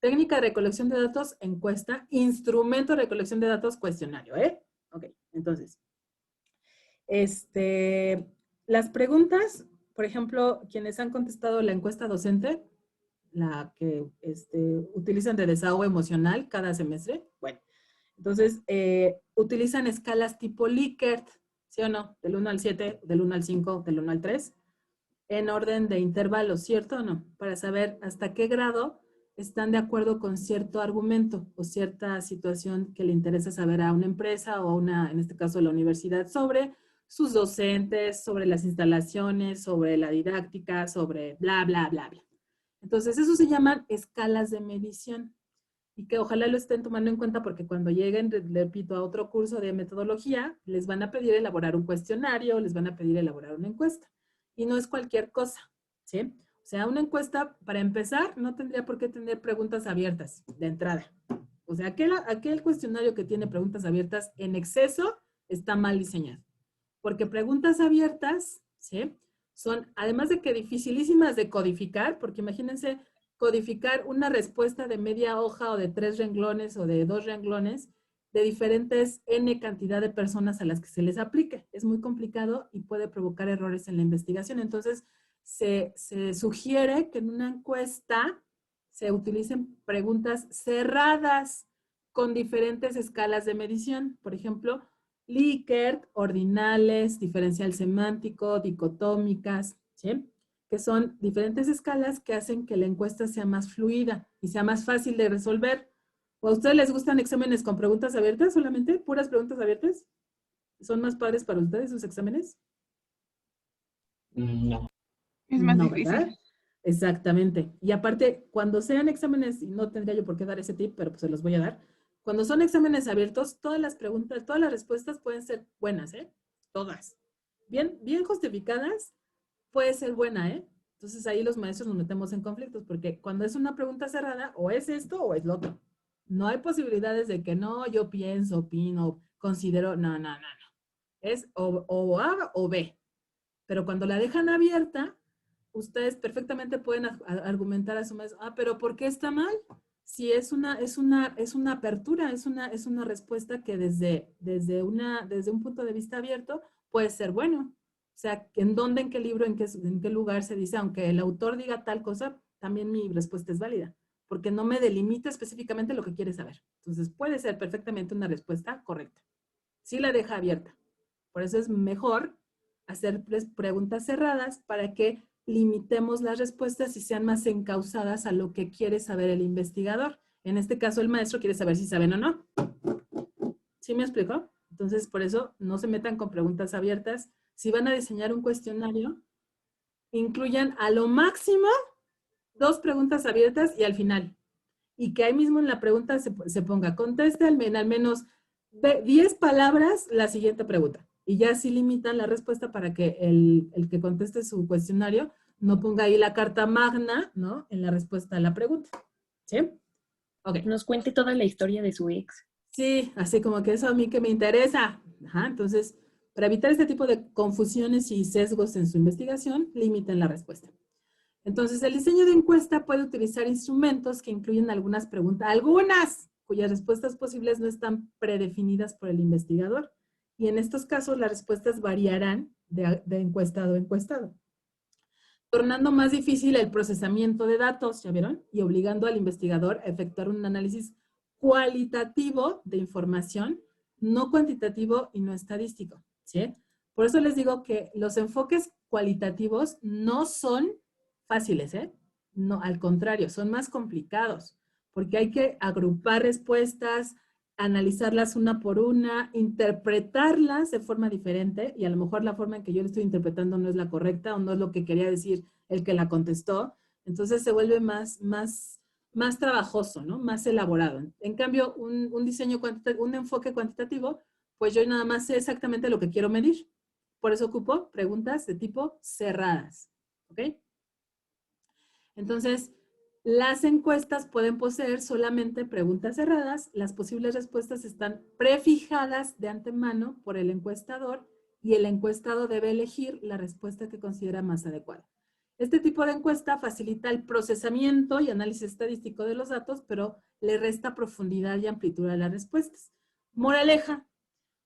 Técnica de recolección de datos, encuesta, instrumento de recolección de datos, cuestionario, ¿eh? Ok, entonces, las preguntas, por ejemplo, quienes han contestado la encuesta docente, la que utilizan de desahogo emocional cada semestre, bueno, entonces utilizan escalas tipo Likert, ¿sí o no? Del 1 al 7, del 1 al 5, del 1 al 3, en orden de intervalos, ¿cierto o no? Para saber hasta qué grado están de acuerdo con cierto argumento o cierta situación que le interesa saber a una empresa o a una, en este caso, la universidad, sobre sus docentes, sobre las instalaciones, sobre la didáctica, sobre bla, bla, bla, bla. Entonces, eso se llaman escalas de medición. Y que ojalá lo estén tomando en cuenta porque cuando lleguen, repito, a otro curso de metodología, les van a pedir elaborar un cuestionario, les van a pedir elaborar una encuesta. Y no es cualquier cosa, ¿sí? O sea, una encuesta, para empezar, no tendría por qué tener preguntas abiertas de entrada. O sea, aquel cuestionario que tiene preguntas abiertas en exceso está mal diseñado. Porque preguntas abiertas, ¿sí? Son, además de que dificilísimas de codificar, porque imagínense codificar una respuesta de media hoja o de 3 renglones o de 2 renglones de diferentes N cantidad de personas a las que se les aplique. Es muy complicado y puede provocar errores en la investigación. Entonces, se sugiere que en una encuesta se utilicen preguntas cerradas con diferentes escalas de medición. Por ejemplo, Likert, ordinales, diferencial semántico, dicotómicas, ¿sí? Que son diferentes escalas que hacen que la encuesta sea más fluida y sea más fácil de resolver. ¿O a ustedes les gustan exámenes con preguntas abiertas solamente? ¿Puras preguntas abiertas? ¿Son más padres para ustedes sus exámenes? No. Es más No, difícil. ¿verdad? Exactamente. Y aparte, cuando sean exámenes, y no tendría yo por qué dar ese tip, pero pues se los voy a dar. Cuando son exámenes abiertos, todas las preguntas, todas las respuestas pueden ser buenas, ¿eh? Todas. Bien justificadas, puede ser buena, ¿eh? Entonces ahí los maestros nos metemos en conflictos, porque cuando es una pregunta cerrada, o es esto o es lo otro. No hay posibilidades de que no, yo pienso, opino, considero, no. Es o A o B. Pero cuando la dejan abierta, ustedes perfectamente pueden argumentar a su maestro, pero ¿por qué está mal? Si es una apertura, es una respuesta que desde un punto de vista abierto puede ser bueno. O sea, ¿en dónde, en qué libro, en qué lugar se dice? Aunque el autor diga tal cosa, también mi respuesta es válida, porque no me delimita específicamente lo que quiere saber. Entonces, puede ser perfectamente una respuesta correcta. Sí la deja abierta. Por eso es mejor hacer preguntas cerradas para que limitemos las respuestas y sean más encausadas a lo que quiere saber el investigador. En este caso, el maestro quiere saber si saben o no. ¿Sí me explico? Entonces, por eso, no se metan con preguntas abiertas. Si van a diseñar un cuestionario, incluyan a lo máximo 2 preguntas abiertas y al final. Y que ahí mismo en la pregunta se ponga, conteste al menos 10 palabras la siguiente pregunta. Y ya sí limitan la respuesta para que el que conteste su cuestionario no ponga ahí la carta magna, ¿no? En la respuesta a la pregunta. ¿Sí? Ok. Nos cuente toda la historia de su ex. Sí, así como que eso a mí que me interesa. Ajá, entonces, para evitar este tipo de confusiones y sesgos en su investigación, limiten la respuesta. Entonces, el diseño de encuesta puede utilizar instrumentos que incluyen algunas preguntas, cuyas respuestas posibles no están predefinidas por el investigador. Y en estos casos, las respuestas variarán de encuestado a encuestado, tornando más difícil el procesamiento de datos, ¿ya vieron? Y obligando al investigador a efectuar un análisis cualitativo de información, no cuantitativo y no estadístico, ¿sí? Por eso les digo que los enfoques cualitativos no son fáciles, ¿eh? No, al contrario, son más complicados, porque hay que agrupar respuestas, analizarlas una por una, interpretarlas de forma diferente, y a lo mejor la forma en que yo lo estoy interpretando no es la correcta o no es lo que quería decir el que la contestó. Entonces se vuelve más trabajoso, ¿no? Más elaborado. En cambio, un diseño un enfoque cuantitativo, pues yo nada más sé exactamente lo que quiero medir. Por eso ocupo preguntas de tipo cerradas, ¿ok? Entonces, las encuestas pueden poseer solamente preguntas cerradas. Las posibles respuestas están prefijadas de antemano por el encuestador y el encuestado debe elegir la respuesta que considera más adecuada. Este tipo de encuesta facilita el procesamiento y análisis estadístico de los datos, pero le resta profundidad y amplitud a las respuestas. Moraleja,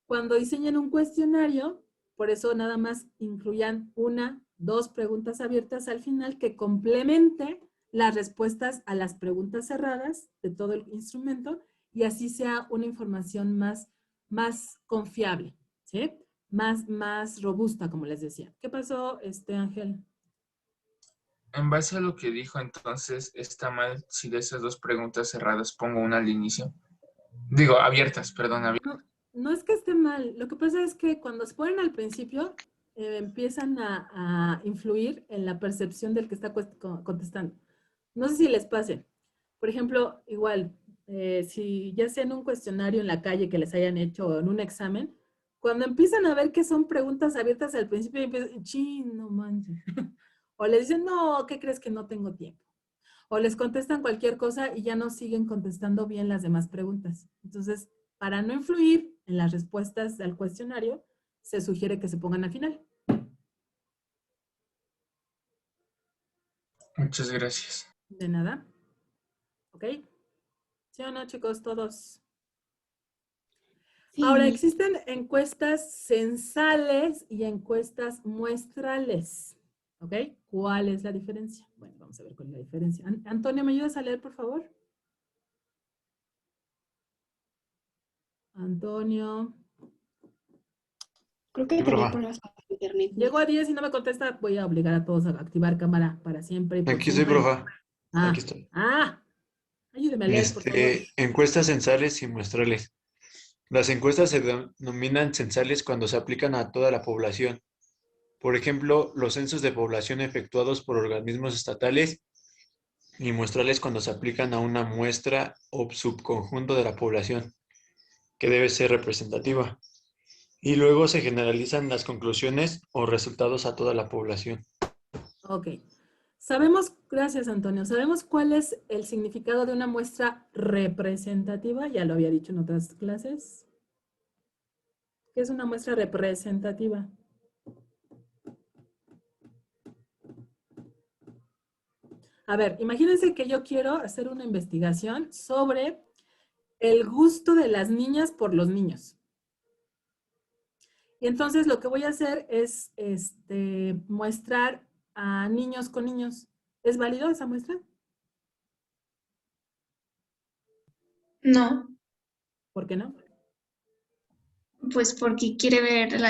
cuando diseñen un cuestionario, por eso nada más incluyan 1, 2 preguntas abiertas al final que complemente las respuestas a las preguntas cerradas de todo el instrumento y así sea una información más confiable, ¿sí? Más robusta, como les decía. ¿Qué pasó, Ángel? En base a lo que dijo, entonces, ¿está mal si de esas 2 preguntas cerradas pongo una al inicio? Digo, abiertas, perdón, abiertas. No es que esté mal. Lo que pasa es que cuando se ponen al principio, empiezan a influir en la percepción del que está contestando. No sé si les pase. Por ejemplo, igual, si ya sea en un cuestionario en la calle que les hayan hecho o en un examen, cuando empiezan a ver que son preguntas abiertas al principio, empiezan, ¡chin, no manches! O les dicen, no, ¿qué crees que no tengo tiempo? O les contestan cualquier cosa y ya no siguen contestando bien las demás preguntas. Entonces, para no influir en las respuestas al cuestionario, se sugiere que se pongan al final. Muchas gracias. De nada. ¿Ok? ¿Sí o no, chicos? Todos. Sí. Ahora, existen encuestas censales y encuestas muestrales. ¿Ok? ¿Cuál es la diferencia? Bueno, vamos a ver cuál es la diferencia. Antonio, ¿me ayudas a leer, por favor? Antonio. Creo que tenía problemas con internet. Llego a 10 y no me contesta, voy a obligar a todos a activar cámara para siempre. Aquí estoy, profa. Aquí estoy. Ayúdeme a leer, por favor. Encuestas censales y muestrales. Las encuestas se denominan censales cuando se aplican a toda la población. Por ejemplo, los censos de población efectuados por organismos estatales y muestrales cuando se aplican a una muestra o subconjunto de la población, que debe ser representativa. Y luego se generalizan las conclusiones o resultados a toda la población. Ok. Sabemos, gracias Antonio, sabemos cuál es el significado de una muestra representativa, ya lo había dicho en otras clases. ¿Qué es una muestra representativa? A ver, imagínense que yo quiero hacer una investigación sobre el gusto de las niñas por los niños. Y entonces lo que voy a hacer es muestrar a niños con niños. ¿Es válido esa muestra? No, ¿Por qué no? pues porque quiere ver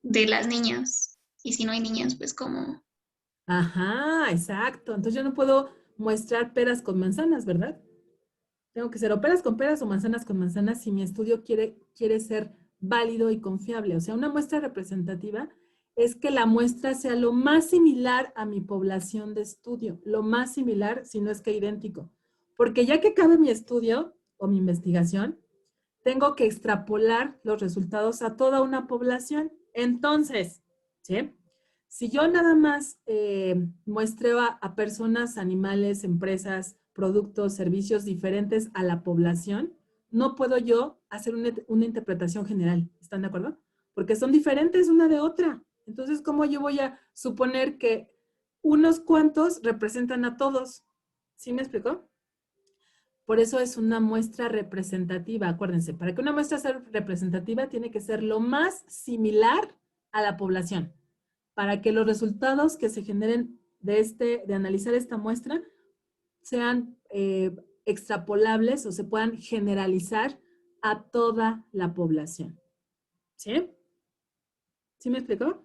de las niñas. Y si no hay niñas, pues como... Ajá, exacto. Entonces yo no puedo mostrar peras con manzanas, ¿verdad? Tengo que ser o peras con peras o manzanas con manzanas si mi estudio quiere ser válido y confiable. O sea, una muestra representativa es que la muestra sea lo más similar a mi población de estudio, lo más similar, si no es que idéntico. Porque ya que acabe mi estudio o mi investigación, tengo que extrapolar los resultados a toda una población. Entonces, ¿sí? Si yo nada más muestreo a personas, animales, empresas, productos, servicios diferentes a la población, no puedo yo hacer una interpretación general. ¿Están de acuerdo? Porque son diferentes una de otra. Entonces, ¿cómo yo voy a suponer que unos cuantos representan a todos? ¿Sí me explicó? Por eso es una muestra representativa. Acuérdense, para que una muestra sea representativa tiene que ser lo más similar a la población. Para que los resultados que se generen de analizar esta muestra sean extrapolables o se puedan generalizar a toda la población. ¿Sí? ¿Sí me explicó?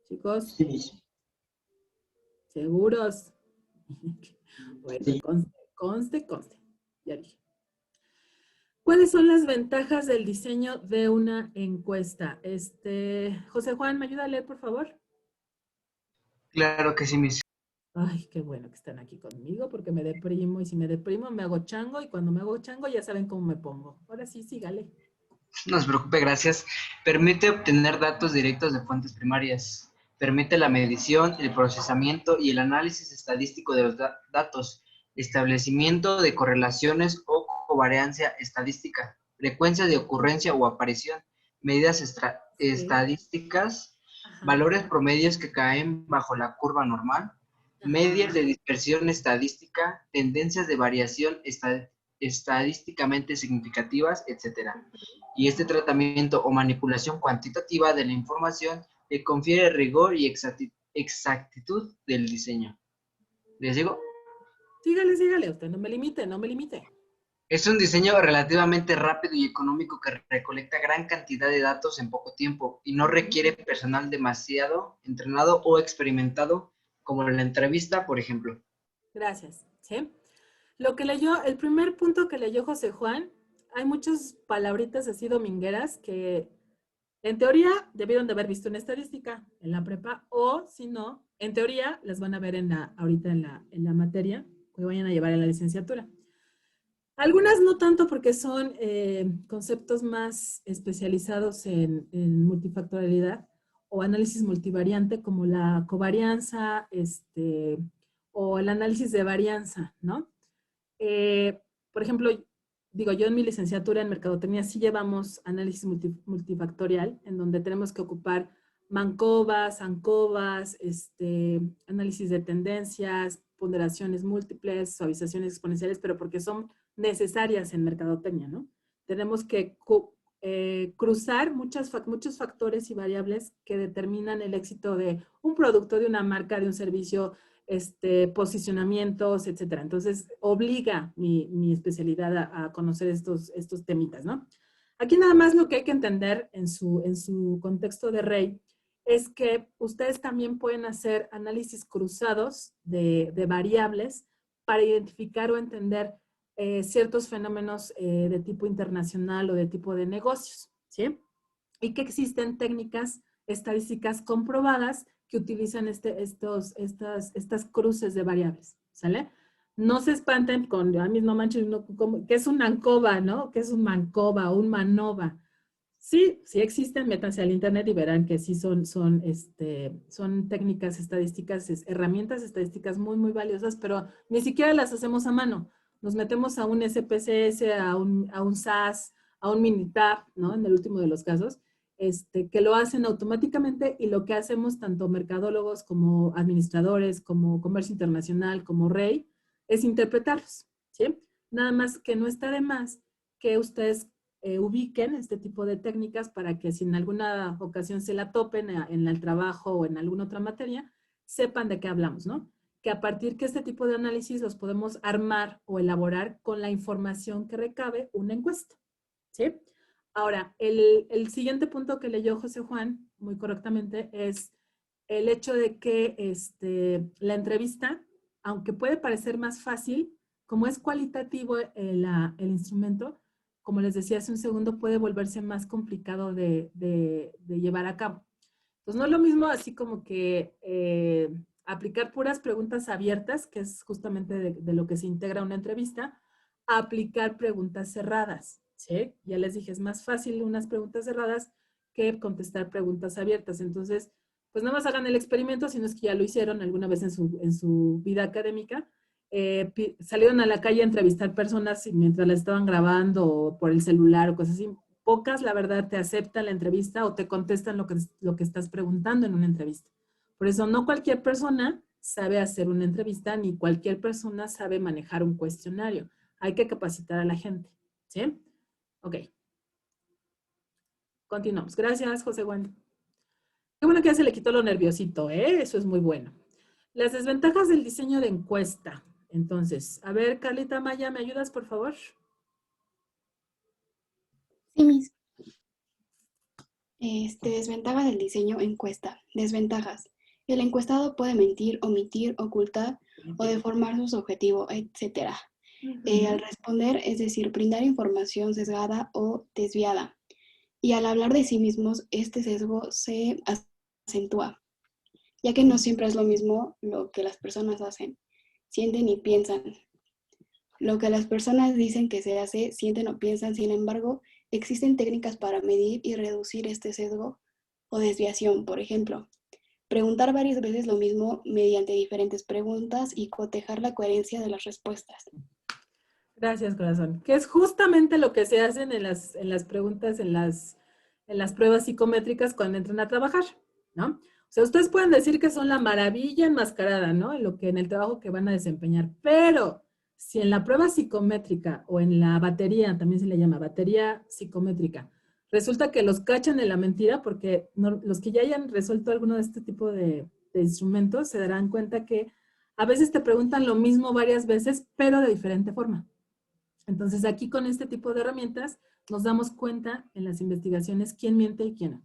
Chicos, Sí. ¿seguros? Bueno, Sí. conste. Ya dije. ¿Cuáles son las ventajas del diseño de una encuesta? José Juan, ¿me ayuda a leer, por favor? Claro que sí, mis. Ay, qué bueno que están aquí conmigo porque me deprimo y si me deprimo me hago chango y cuando me hago chango ya saben cómo me pongo. Ahora sí, sígale. No se preocupe, gracias. Permite obtener datos directos de fuentes primarias. Permite la medición, el procesamiento y el análisis estadístico de los datos, establecimiento de correlaciones o covariancia estadística, frecuencia de ocurrencia o aparición, medidas estadísticas, valores promedios que caen bajo la curva normal, medias de dispersión estadística, tendencias de variación estadísticamente significativas, etc. Y este tratamiento o manipulación cuantitativa de la información le confiere rigor y exactitud del diseño. ¿Les digo? Sígale, usted no me limite. Es un diseño relativamente rápido y económico que recolecta gran cantidad de datos en poco tiempo y no requiere personal demasiado entrenado o experimentado como en la entrevista, por ejemplo. Gracias. ¿Sí? El primer punto que leyó José Juan, hay muchas palabritas así domingueras que en teoría debieron de haber visto en estadística en la prepa o si no, en teoría las van a ver ahorita en la materia que vayan a llevar en la licenciatura. Algunas no tanto porque son conceptos más especializados en multifactorialidad o análisis multivariante como la covarianza o el análisis de varianza, ¿no? Por ejemplo, yo en mi licenciatura en Mercadotecnia sí llevamos análisis multifactorial en donde tenemos que ocupar Mancovas, ANCOVAS, análisis de tendencias, ponderaciones múltiples, suavizaciones exponenciales, pero porque son necesarias en mercadotecnia, ¿no? Tenemos que cruzar muchos factores y variables que determinan el éxito de un producto, de una marca, de un servicio, posicionamientos, etcétera. Entonces, obliga mi especialidad a conocer estos temitas, ¿no? Aquí nada más lo que hay que entender en su contexto de REI es que ustedes también pueden hacer análisis cruzados de variables para identificar o entender ciertos fenómenos de tipo internacional o de tipo de negocios, ¿sí? Y que existen técnicas estadísticas comprobadas que utilizan estas cruces de variables, ¿sale? No se espanten con, no manches, ¿qué es un ANCOVA, no? ¿Qué es un MANCOVA o un MANOVA? Sí existen, métanse al internet y verán que sí son técnicas estadísticas, herramientas estadísticas muy, muy valiosas, pero ni siquiera las hacemos a mano. Nos metemos a un SPSS, a un SAS, a un Minitab, ¿no? En el último de los casos, que lo hacen automáticamente y lo que hacemos tanto mercadólogos como administradores, como comercio internacional, como REI, es interpretarlos, ¿sí? Nada más que no está de más que ustedes ubiquen este tipo de técnicas para que si en alguna ocasión se la topen en el trabajo o en alguna otra materia, sepan de qué hablamos, ¿no? Que a partir que este tipo de análisis los podemos armar o elaborar con la información que recabe una encuesta, ¿sí? Ahora, el siguiente punto que leyó José Juan, muy correctamente, es el hecho de que la entrevista, aunque puede parecer más fácil, como es cualitativo el instrumento, como les decía hace un segundo, puede volverse más complicado de llevar a cabo. Entonces, no es lo mismo así como que aplicar puras preguntas abiertas, que es justamente de lo que se integra una entrevista, a aplicar preguntas cerradas, ¿sí? Ya les dije, es más fácil unas preguntas cerradas que contestar preguntas abiertas. Entonces, pues nada más hagan el experimento, si no es que ya lo hicieron alguna vez en su vida académica, salieron a la calle a entrevistar personas y mientras las estaban grabando o por el celular o cosas así. Pocas, la verdad, te aceptan la entrevista o te contestan lo que estás preguntando en una entrevista. Por eso, no cualquier persona sabe hacer una entrevista ni cualquier persona sabe manejar un cuestionario. Hay que capacitar a la gente, ¿sí? Ok. Continuamos. Gracias, José Juan. Qué bueno que ya se le quitó lo nerviosito, ¿eh? Eso es muy bueno. Las desventajas del diseño de encuesta. Entonces, a ver, Carlita Maya, ¿me ayudas, por favor? Sí, mis. Desventaja del diseño encuesta. Desventajas. El encuestado puede mentir, omitir, ocultar o deformar sus objetivos, etc. Al responder, es decir, brindar información sesgada o desviada. Y al hablar de sí mismos, este sesgo se acentúa, ya que no siempre es lo mismo lo que las personas hacen, sienten y piensan. Lo que las personas dicen que se hace, sienten o piensan, sin embargo, existen técnicas para medir y reducir este sesgo o desviación. Por ejemplo, preguntar varias veces lo mismo mediante diferentes preguntas y cotejar la coherencia de las respuestas. Gracias, corazón. Que es justamente lo que se hacen en las preguntas, en las pruebas psicométricas cuando entran a trabajar, ¿no? O sea, ustedes pueden decir que son la maravilla enmascarada, ¿no? En el trabajo que van a desempeñar, pero si en la prueba psicométrica o en la batería, también se le llama batería psicométrica, resulta que los cachan en la mentira, porque los que ya hayan resuelto alguno de este tipo de instrumentos se darán cuenta que a veces te preguntan lo mismo varias veces, pero de diferente forma. Entonces, aquí con este tipo de herramientas nos damos cuenta en las investigaciones quién miente y quién no,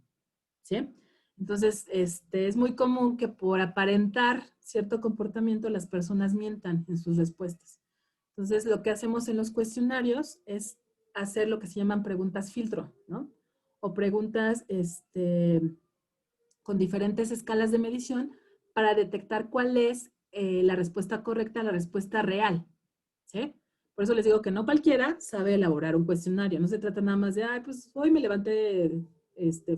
¿sí? Entonces, es muy común que por aparentar cierto comportamiento las personas mientan en sus respuestas. Entonces, lo que hacemos en los cuestionarios es hacer lo que se llaman preguntas filtro, ¿no? O preguntas con diferentes escalas de medición para detectar cuál es la respuesta correcta, la respuesta real, ¿sí? Por eso les digo que no cualquiera sabe elaborar un cuestionario. No se trata nada más de, ay, pues hoy me levanté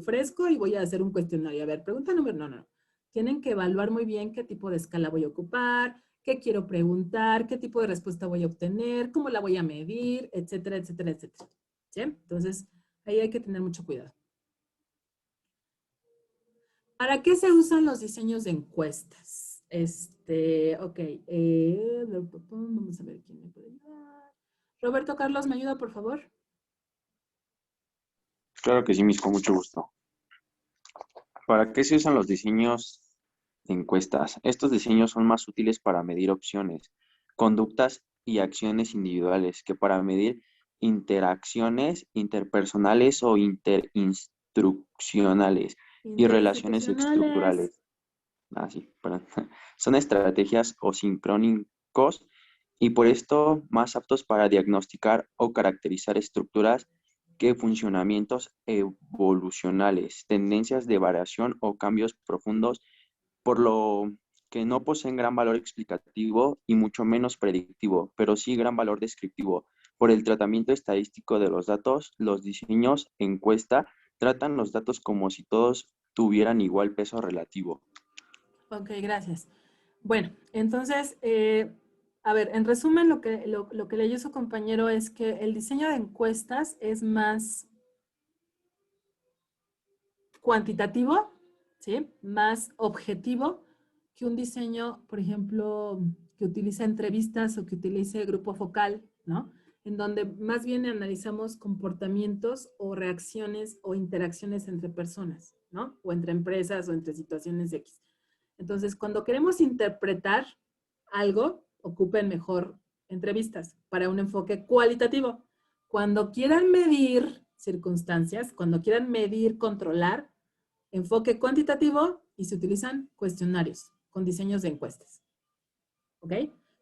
fresco y voy a hacer un cuestionario. A ver, pregunta número, no. Tienen que evaluar muy bien qué tipo de escala voy a ocupar, qué quiero preguntar, qué tipo de respuesta voy a obtener, cómo la voy a medir, etcétera, etcétera, etcétera. ¿Sí? Entonces, ahí hay que tener mucho cuidado. ¿Para qué se usan los diseños de encuestas? Ok. Vamos a ver quién me puede ayudar. Roberto Carlos, ¿me ayuda, por favor? Claro que sí, Miss, con mucho gusto. ¿Para qué se usan los diseños de encuestas? Estos diseños son más útiles para medir opciones, conductas y acciones individuales que para medir interacciones interpersonales o interinstruccionales y relaciones estructurales. Perdón. Son estrategias o sincrónicos y por esto más aptos para diagnosticar o caracterizar estructuras que funcionamientos evolucionales, tendencias de variación o cambios profundos, por lo que no poseen gran valor explicativo y mucho menos predictivo, pero sí gran valor descriptivo. Por el tratamiento estadístico de los datos, los diseños encuesta tratan los datos como si todos tuvieran igual peso relativo. Ok, gracias. Bueno, entonces, a ver, en resumen, lo que leyó su compañero es que el diseño de encuestas es más cuantitativo, ¿sí? Más objetivo que un diseño, por ejemplo, que utiliza entrevistas o que utilice grupo focal, ¿no? En donde más bien analizamos comportamientos o reacciones o interacciones entre personas, ¿no? O entre empresas o entre situaciones X. Entonces, cuando queremos interpretar algo, ocupen mejor entrevistas para un enfoque cualitativo. Cuando quieran medir circunstancias, cuando quieran medir, controlar, enfoque cuantitativo y se utilizan cuestionarios con diseños de encuestas. ¿Ok?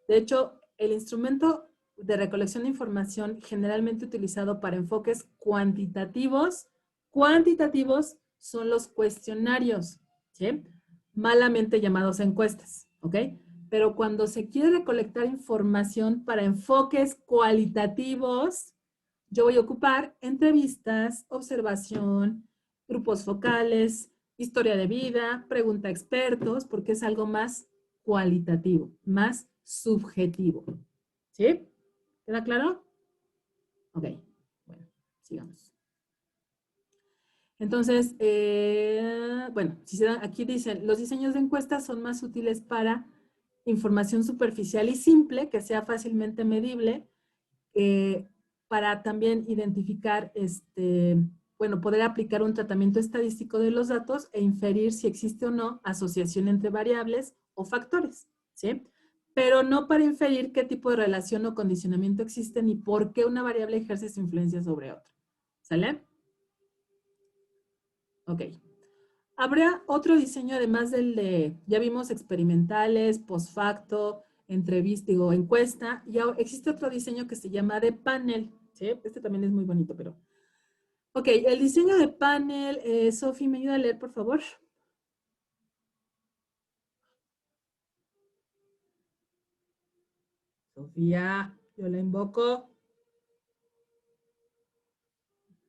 De hecho, el instrumento de recolección de información generalmente utilizado para enfoques cuantitativos son los cuestionarios, ¿sí? Malamente llamados encuestas, ¿ok? Pero cuando se quiere recolectar información para enfoques cualitativos, yo voy a ocupar entrevistas, observación, grupos focales, historia de vida, pregunta a expertos, porque es algo más cualitativo, más subjetivo. ¿Sí? ¿Queda claro? Ok, bueno, sigamos. Entonces, bueno, si se dan, aquí dicen, los diseños de encuestas son más útiles para información superficial y simple, que sea fácilmente medible, para también identificar, bueno, poder aplicar un tratamiento estadístico de los datos e inferir si existe o no asociación entre variables o factores, ¿sí? Pero no para inferir qué tipo de relación o condicionamiento existe ni por qué una variable ejerce su influencia sobre otra. ¿Sale? Ok. ¿Habrá otro diseño además del de, ya vimos experimentales, post facto, entrevista, digo, encuesta, y existe otro diseño que se llama de panel, ¿sí? Este también es muy bonito, pero... Ok, el diseño de panel, Sofi, ¿me ayuda a leer, por favor? Sofía, yo la invoco.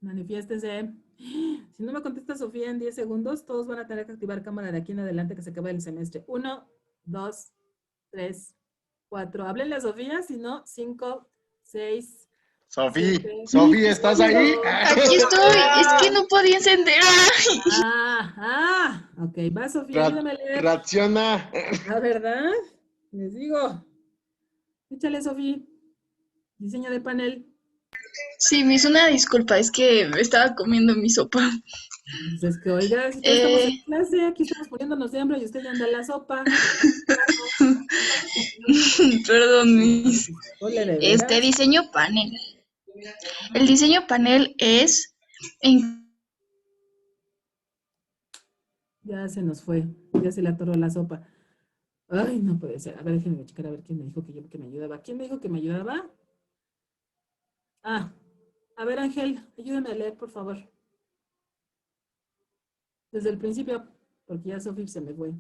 Manifiéstese. Si no me contesta Sofía en 10 segundos, todos van a tener que activar cámara de aquí en adelante que se acabe el semestre. 1, 2, 3, 4. Háblenle a Sofía, si no, 5, 6, Sofía, 7. Sofía, ¿estás ahí? Aquí estoy, es que no podía encender. Ok, va Sofía, ayúdame a leer. Reacciona. La verdad, les digo. Échale, Sofía. Diseño de panel. Sí, me hizo una disculpa, es que estaba comiendo mi sopa. Pues es que, oiga, si todos estamos en clase, aquí estamos poniéndonos de hambre y usted ya anda en la sopa. Perdón, Miss. Ole, de veras. Diseño panel. El diseño panel es... Ya se nos fue, ya se le atoró la sopa. Ay, no puede ser. A ver, déjenme checar a ver quién me dijo que me ayudaba. ¿Quién me dijo que me ayudaba? Ah, a ver, Ángel, ayúdame a leer, por favor. Desde el principio, porque ya Sofi se me fue.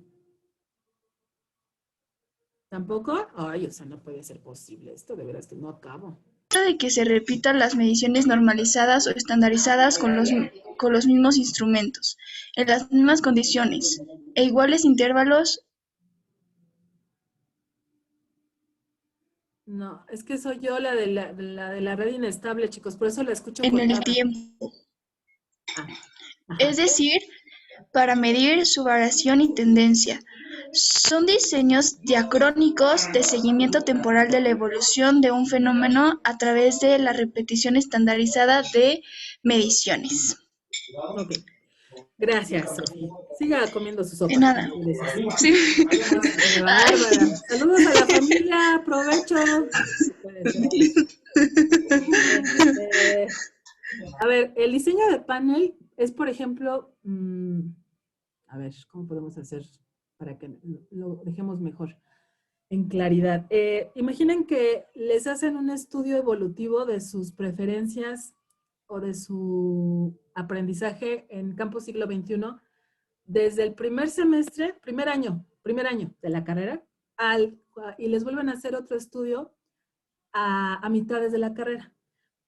¿Tampoco? Ay, o sea, no puede ser posible. Esto de veras que no acabo. de que se repitan las mediciones normalizadas o estandarizadas con los mismos instrumentos, en las mismas condiciones, e iguales intervalos. No, es que soy yo la de la red inestable, chicos, por eso la escucho En el cortada. tiempo. Es decir, para medir su variación y tendencia. Son diseños diacrónicos de seguimiento temporal de la evolución de un fenómeno a través de la repetición estandarizada de mediciones. Ok. Gracias, Sofía. Siga comiendo su sopa. De nada. Sí. Qué bárbara. Saludos a la familia. Aprovecho. A ver, el diseño de panel es, por ejemplo, a ver, ¿cómo podemos hacer para que lo dejemos mejor en claridad? Imaginen que les hacen un estudio evolutivo de sus preferencias o de su aprendizaje en campo siglo XXI desde el primer semestre, primer año de la carrera, y les vuelven a hacer otro estudio a mitades de la carrera.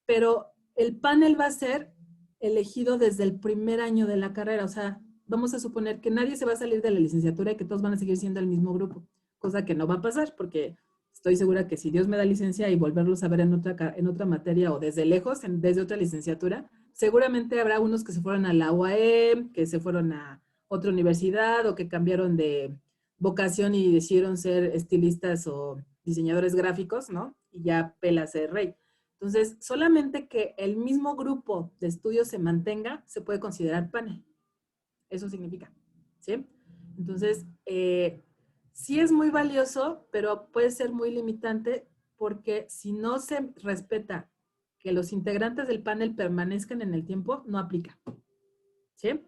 Pero el panel va a ser elegido desde el primer año de la carrera, o sea, vamos a suponer que nadie se va a salir de la licenciatura y que todos van a seguir siendo el mismo grupo, cosa que no va a pasar porque estoy segura que si Dios me da licencia y volverlos a ver en otra materia o desde lejos, desde otra licenciatura, seguramente habrá unos que se fueron a la UAM, que se fueron a otra universidad o que cambiaron de vocación y decidieron ser estilistas o diseñadores gráficos, ¿no? Y ya pela ser rey. Entonces, solamente que el mismo grupo de estudios se mantenga, se puede considerar panel. Eso significa, ¿sí? Entonces, sí es muy valioso, pero puede ser muy limitante porque si no se respeta que los integrantes del panel permanezcan en el tiempo, no aplica, ¿sí?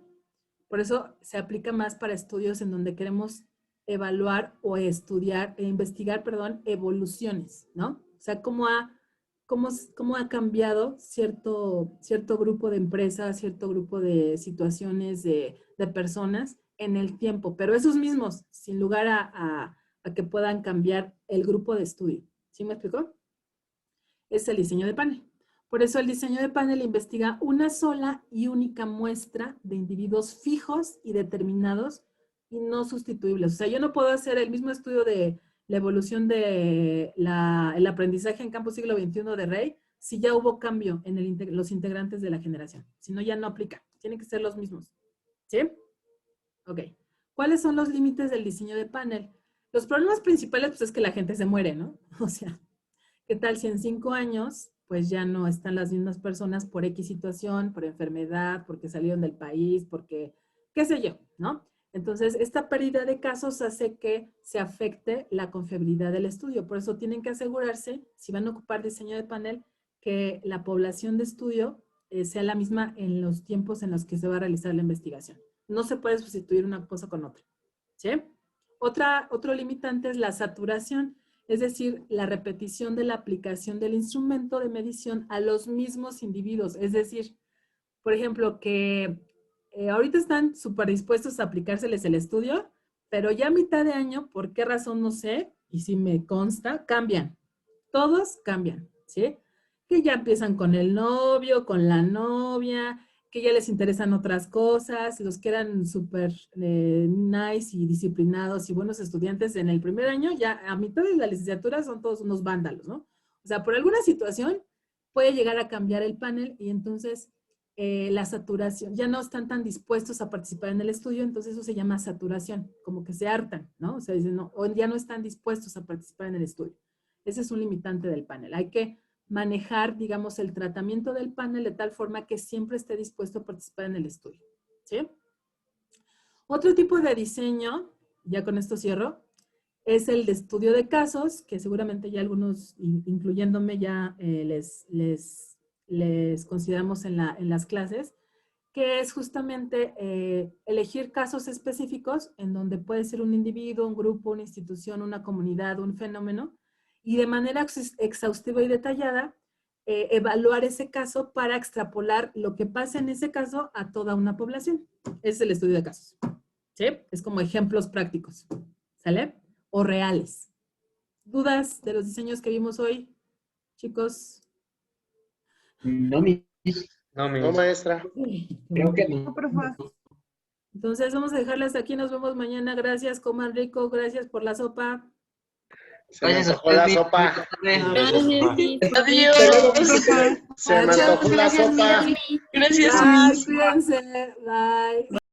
Por eso se aplica más para estudios en donde queremos evaluar o estudiar, investigar, perdón, evoluciones, ¿no? O sea, cómo ha cambiado cierto grupo de empresas, cierto grupo de situaciones de personas en el tiempo, pero esos mismos, sin lugar a que puedan cambiar el grupo de estudio. ¿Sí me explicó? Es el diseño de panel. Por eso el diseño de panel investiga una sola y única muestra de individuos fijos y determinados y no sustituibles. O sea, yo no puedo hacer el mismo estudio de la evolución de el aprendizaje en campo siglo XXI de Rey si ya hubo cambio en los integrantes de la generación. Si no, ya no aplica. Tienen que ser los mismos. ¿Sí? Ok. ¿Cuáles son los límites del diseño de panel? Los problemas principales, pues, es que la gente se muere, ¿no? O sea, ¿qué tal si en 5 años, pues ya no están las mismas personas por X situación, por enfermedad, porque salieron del país, porque, qué sé yo, ¿no? Entonces, esta pérdida de casos hace que se afecte la confiabilidad del estudio. Por eso tienen que asegurarse, si van a ocupar diseño de panel, que la población de estudio sea la misma en los tiempos en los que se va a realizar la investigación. No se puede sustituir una cosa con otra, ¿sí? Otro limitante es la saturación, es decir, la repetición de la aplicación del instrumento de medición a los mismos individuos. Es decir, por ejemplo, que ahorita están súper dispuestos a aplicárseles el estudio, pero ya a mitad de año, por qué razón no sé, y si me consta, cambian. Todos cambian, ¿sí? Que ya empiezan con el novio, con la novia, que ya les interesan otras cosas, los que eran súper nice y disciplinados y buenos estudiantes en el primer año, ya a mitad de la licenciatura son todos unos vándalos, ¿no? O sea, por alguna situación puede llegar a cambiar el panel y entonces la saturación, ya no están tan dispuestos a participar en el estudio, entonces eso se llama saturación, como que se hartan, ¿no? O sea, dicen, no, o ya no están dispuestos a participar en el estudio. Ese es un limitante del panel. Hay que manejar, digamos, el tratamiento del panel de tal forma que siempre esté dispuesto a participar en el estudio, ¿sí? Otro tipo de diseño, ya con esto cierro, es el de estudio de casos, que seguramente ya algunos, incluyéndome, ya les consideramos en las clases, que es justamente elegir casos específicos en donde puede ser un individuo, un grupo, una institución, una comunidad, un fenómeno, y de manera exhaustiva y detallada, evaluar ese caso para extrapolar lo que pasa en ese caso a toda una población. Ese es el estudio de casos, ¿sí? Es como ejemplos prácticos, ¿sale? O reales. ¿Dudas de los diseños que vimos hoy, chicos? No, No, maestra. Creo que no. Entonces vamos a dejarlas aquí, nos vemos mañana. Gracias, coman rico, gracias por la sopa. Se me antojó la sopa. Adiós. Se me antojó la sopa. Gracias, Bye, Miss. cuídense. Bye.